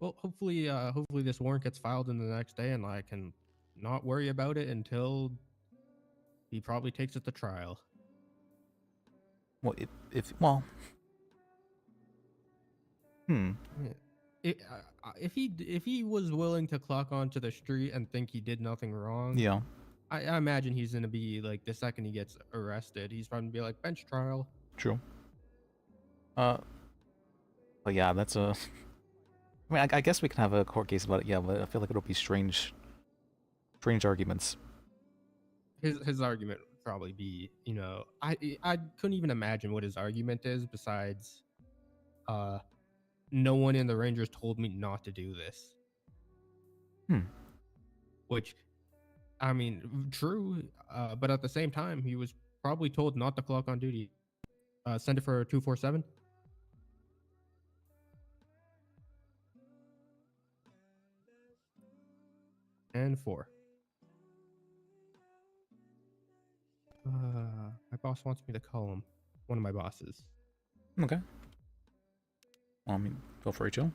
Well, hopefully this warrant gets filed in the next day, and I can not worry about it until he probably takes it to trial. Well, If he was willing to clock onto the street and think he did nothing wrong, Yeah. I imagine he's gonna be like, the second he gets arrested, he's probably gonna be like, bench trial. True. But yeah, that's a. I mean, I guess we can have a court case about it. Yeah, but I feel like it'll be strange arguments. His argument would probably be, you know, I couldn't even imagine what his argument is besides, no one in the Rangers told me not to do this. Which, I mean, true, but at the same time, he was probably told not to clock on duty. Send it for 247. And 4. My boss wants me to call him. One of my bosses. Okay. Well, I mean, feel free to.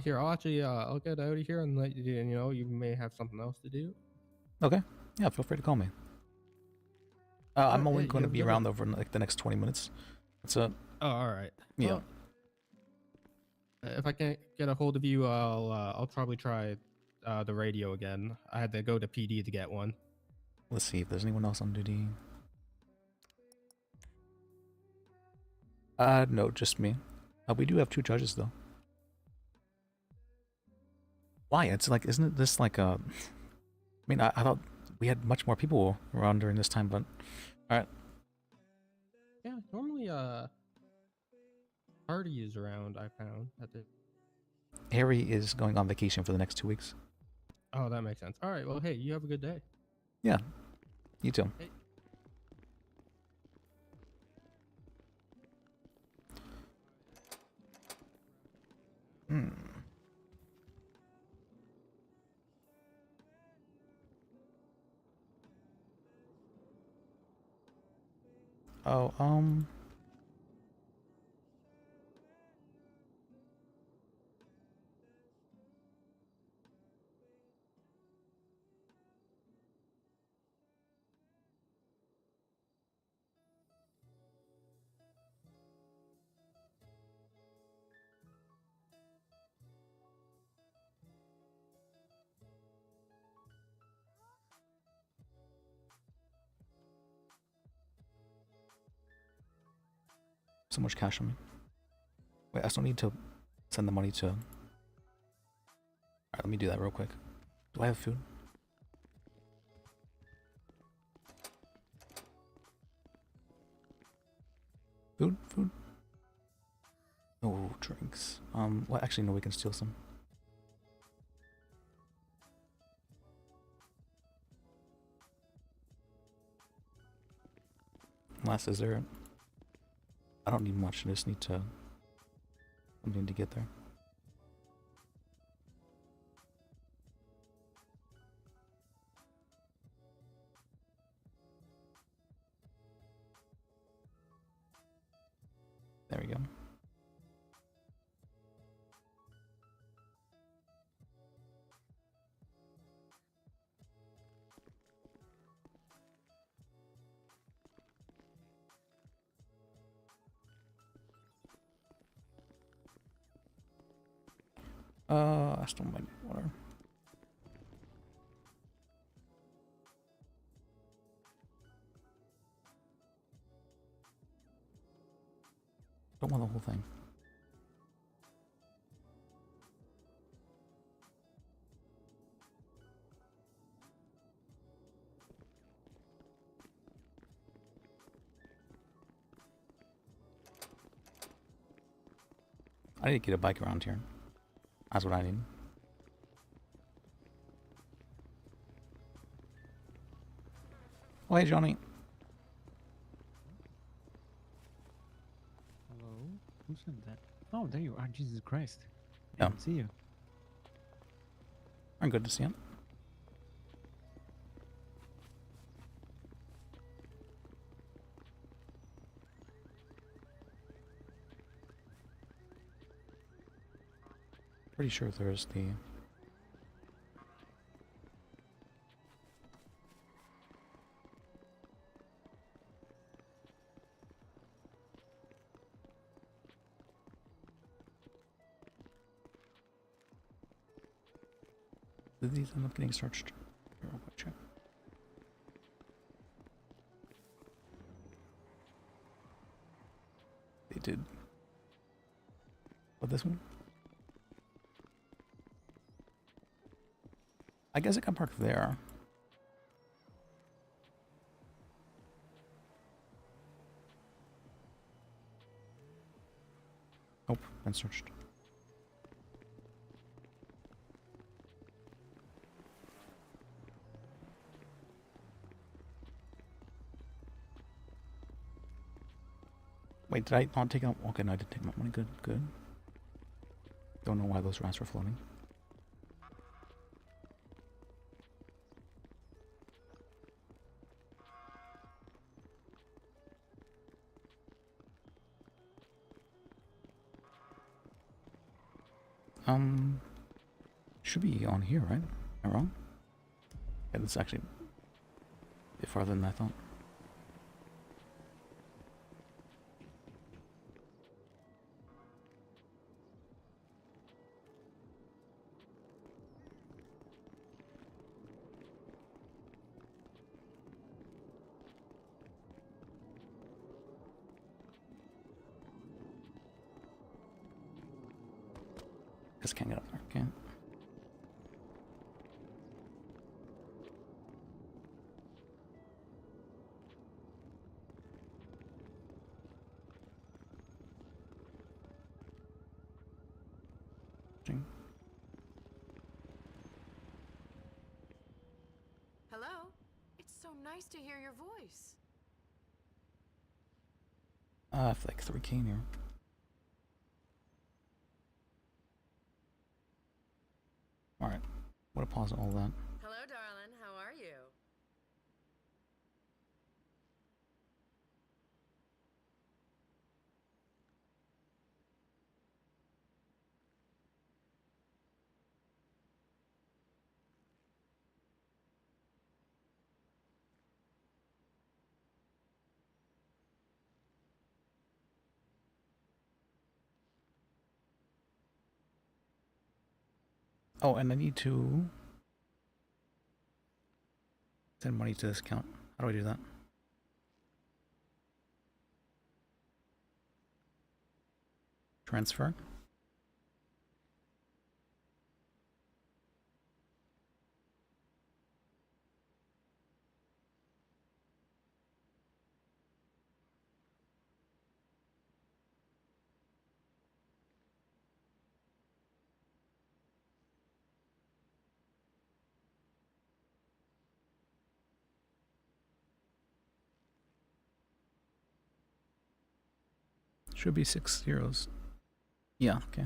Here, I'll get out of here and let you, you know, you may have something else to do. Okay. Yeah, feel free to call me. I'm only yeah, going to you be have a around over like the next 20 minutes. That's Oh, all right. Yeah. Well, if I can't get a hold of you, I'll probably try the radio again. I had to go to PD to get one. Let's see if there's anyone else on duty. No, just me. We do have 2 judges though. Why? It's like, isn't this like a? I mean, I thought we had much more people around during this time, but all right. Yeah, normally Hardy is around. I found at the. Harry is going on vacation for the next 2 weeks. Oh, that makes sense. All right. Well, hey, you have a good day. Yeah, you too. Hey. Oh, so much cash on me. Wait, I still need to send the money to. Alright, let me do that real quick. Do I have food? Food? Oh, drinks. Well, actually, no, we can steal some. Last dessert. I don't need much. I just need to something to get there. There we go. I still might need water. Don't want the whole thing. I need to get a bike around here. That's what I need. Oh, hey, Johnny. Hello? Who said that? Oh, there you are. Jesus Christ. Yeah. Didn't see you. I'm good to see him. Pretty sure there's the... Did these end up getting searched? Here, I'll go check. They did. What, this one? I guess it got parked there. Nope, been searched. Wait, did I not take out? Okay, no, I did take out money. Good, good. Don't know why those rats were floating. Should be on here, right? Am I wrong? Yeah, that's actually a bit farther than I thought. Just can't get up there, can't. Hello? It's so nice to hear your voice. I have like 3K in here. Alright, I'm gonna pause all that. Hello, darling. How are you? Oh, and I need to send money to this account. How do I do that? Transfer? Should be 6 zeros. Yeah, okay.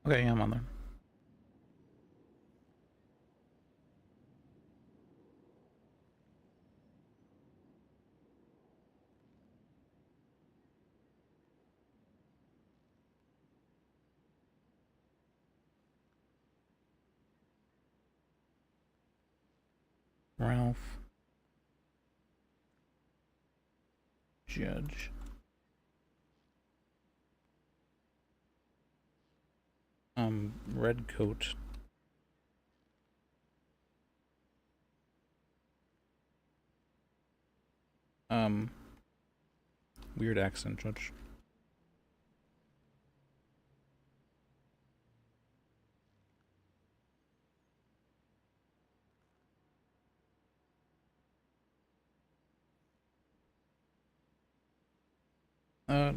Okay, yeah, I'm on there. Ralph. Judge. Red coat. Weird accent, Judge.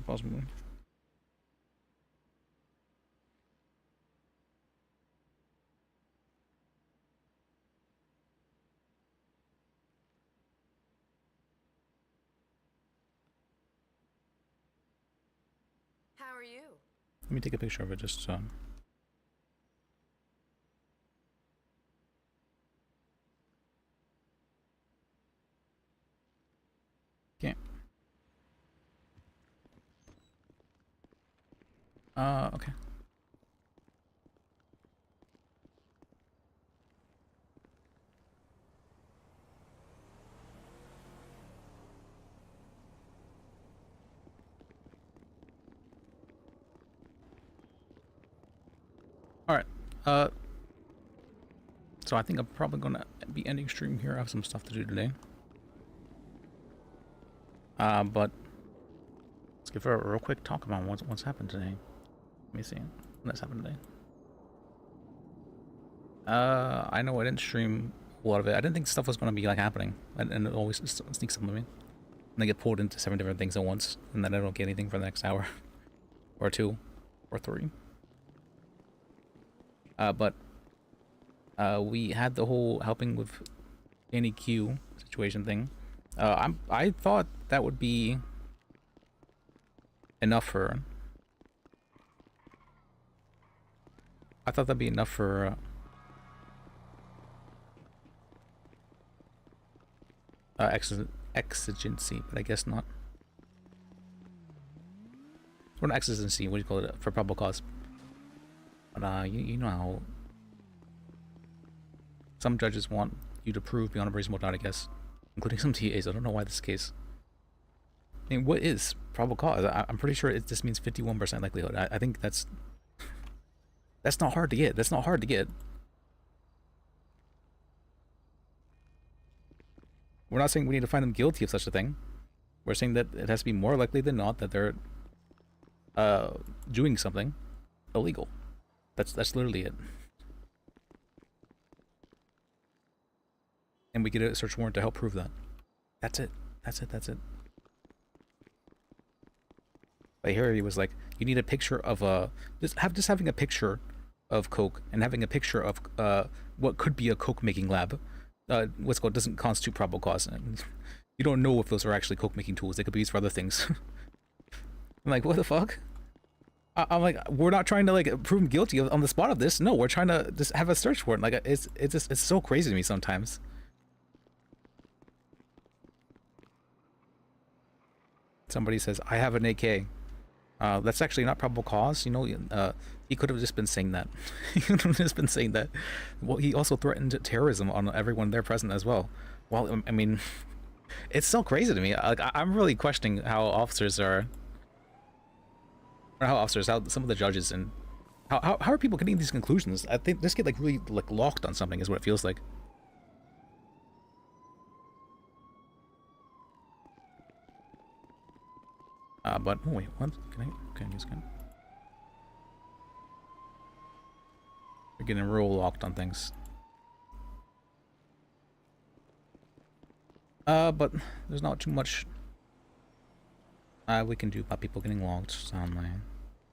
Possibly. How are you? Let me take a picture of it just Okay. Okay. Alright. So I think I'm probably gonna be ending stream here. I have some stuff to do today. But let's give her a real quick talk about what's happened today. Let me see what's happened today. I know I didn't stream a lot of it. I didn't think stuff was gonna be like happening, and it always sneaks up on me. And I get pulled into 7 different things at once, and then I don't get anything for the next hour, or 2, or 3. But we had the whole helping with any Q situation thing. I thought that would be enough for. I thought that'd be enough for. Exigency, but I guess not. Or an exigency, what do you call it? For probable cause. But you know how some judges want you to prove beyond a reasonable doubt, I guess, including some TAs. I don't know why this is the case. I mean, what is probable cause? I'm pretty sure it just means 51% likelihood. I think that's not hard to get. That's not hard to get. We're not saying we need to find them guilty of such a thing. We're saying that it has to be more likely than not that they're doing something illegal. That's literally it. And we get a search warrant to help prove that. That's it. That's it. That's it. But here he was like, you need a picture of just having a picture of coke and having a picture of what could be a coke making lab. What's called doesn't constitute probable cause. And you don't know if those are actually coke making tools. They could be used for other things. I'm like, what the fuck? I'm like, we're not trying to like prove him guilty on the spot of this. No, we're trying to just have a search warrant. Like it's so crazy to me sometimes. Somebody says, I have an AK. That's actually not probable cause. You know, he could have just been saying that. He could have just been saying that. Well, he also threatened terrorism on everyone there present as well. Well, I mean, it's so crazy to me. Like, I'm really questioning how officers are, or how some of the judges and how are people getting these conclusions? I think this get like really like locked on something is what it feels like. But oh wait, what? Can I use gun? We're getting real locked on things. But there's not too much we can do about people getting locked online.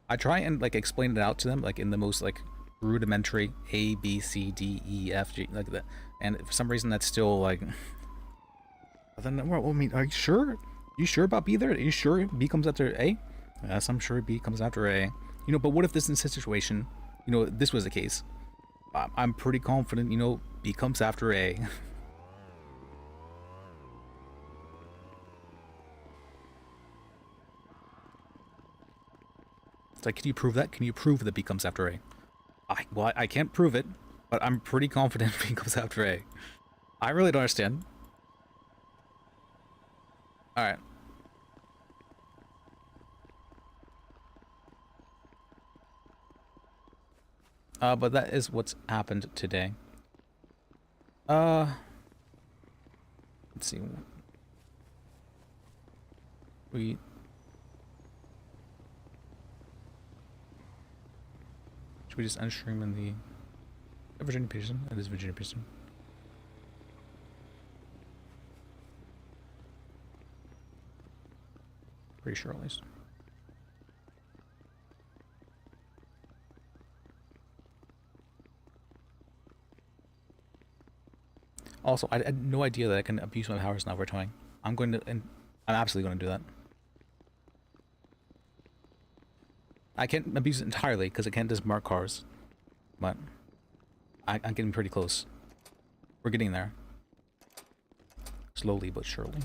I try and like explain it out to them like in the most like rudimentary A, B, C, D, E, F, G like that, and for some reason that's still like. Then well, I mean, are you sure? You sure about B there? Are you sure B comes after A? Yes, I'm sure B comes after A. You know, but what if this is a situation, you know, this was the case? I'm pretty confident, you know, B comes after A. It's like, can you prove that? Can you prove that B comes after A? Well, I can't prove it, but I'm pretty confident B comes after A. I really don't understand. Alright. But that is what's happened today. Let's see. Should we just unstream in the Virginia Peterson? It is Virginia Peterson. Pretty sure at least. Also, I had no idea that I can abuse my powers now for towing. I'm absolutely going to do that. I can't abuse it entirely because I can't just mark cars, but I'm getting pretty close. We're getting there. Slowly but surely.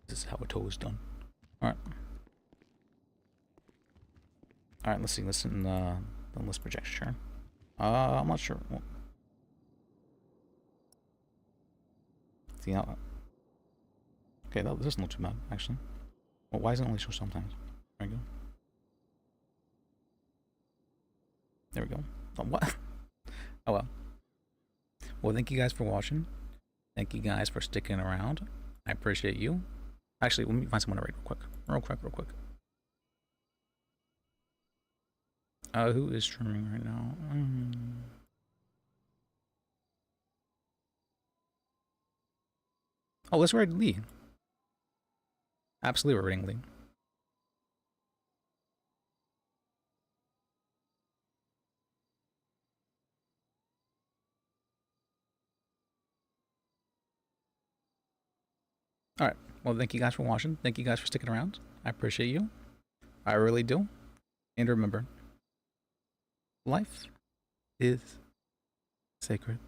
This is how a tow is done. Alright. Alright, let's see. Listen, the list projection. I'm not sure. Well, see how. Okay, this is not too bad, actually. Well, why doesn't it only show sometimes? There we go. There we go. Oh, what? Oh well. Well, thank you guys for watching. Thank you guys for sticking around. I appreciate you. Actually, let me find someone to rate real quick. Who is streaming right now? Oh, let's rate Lee. Absolutely, we're rating Lee. Alright, well, thank you guys for watching. Thank you guys for sticking around. I appreciate you. I really do. And remember, life is sacred.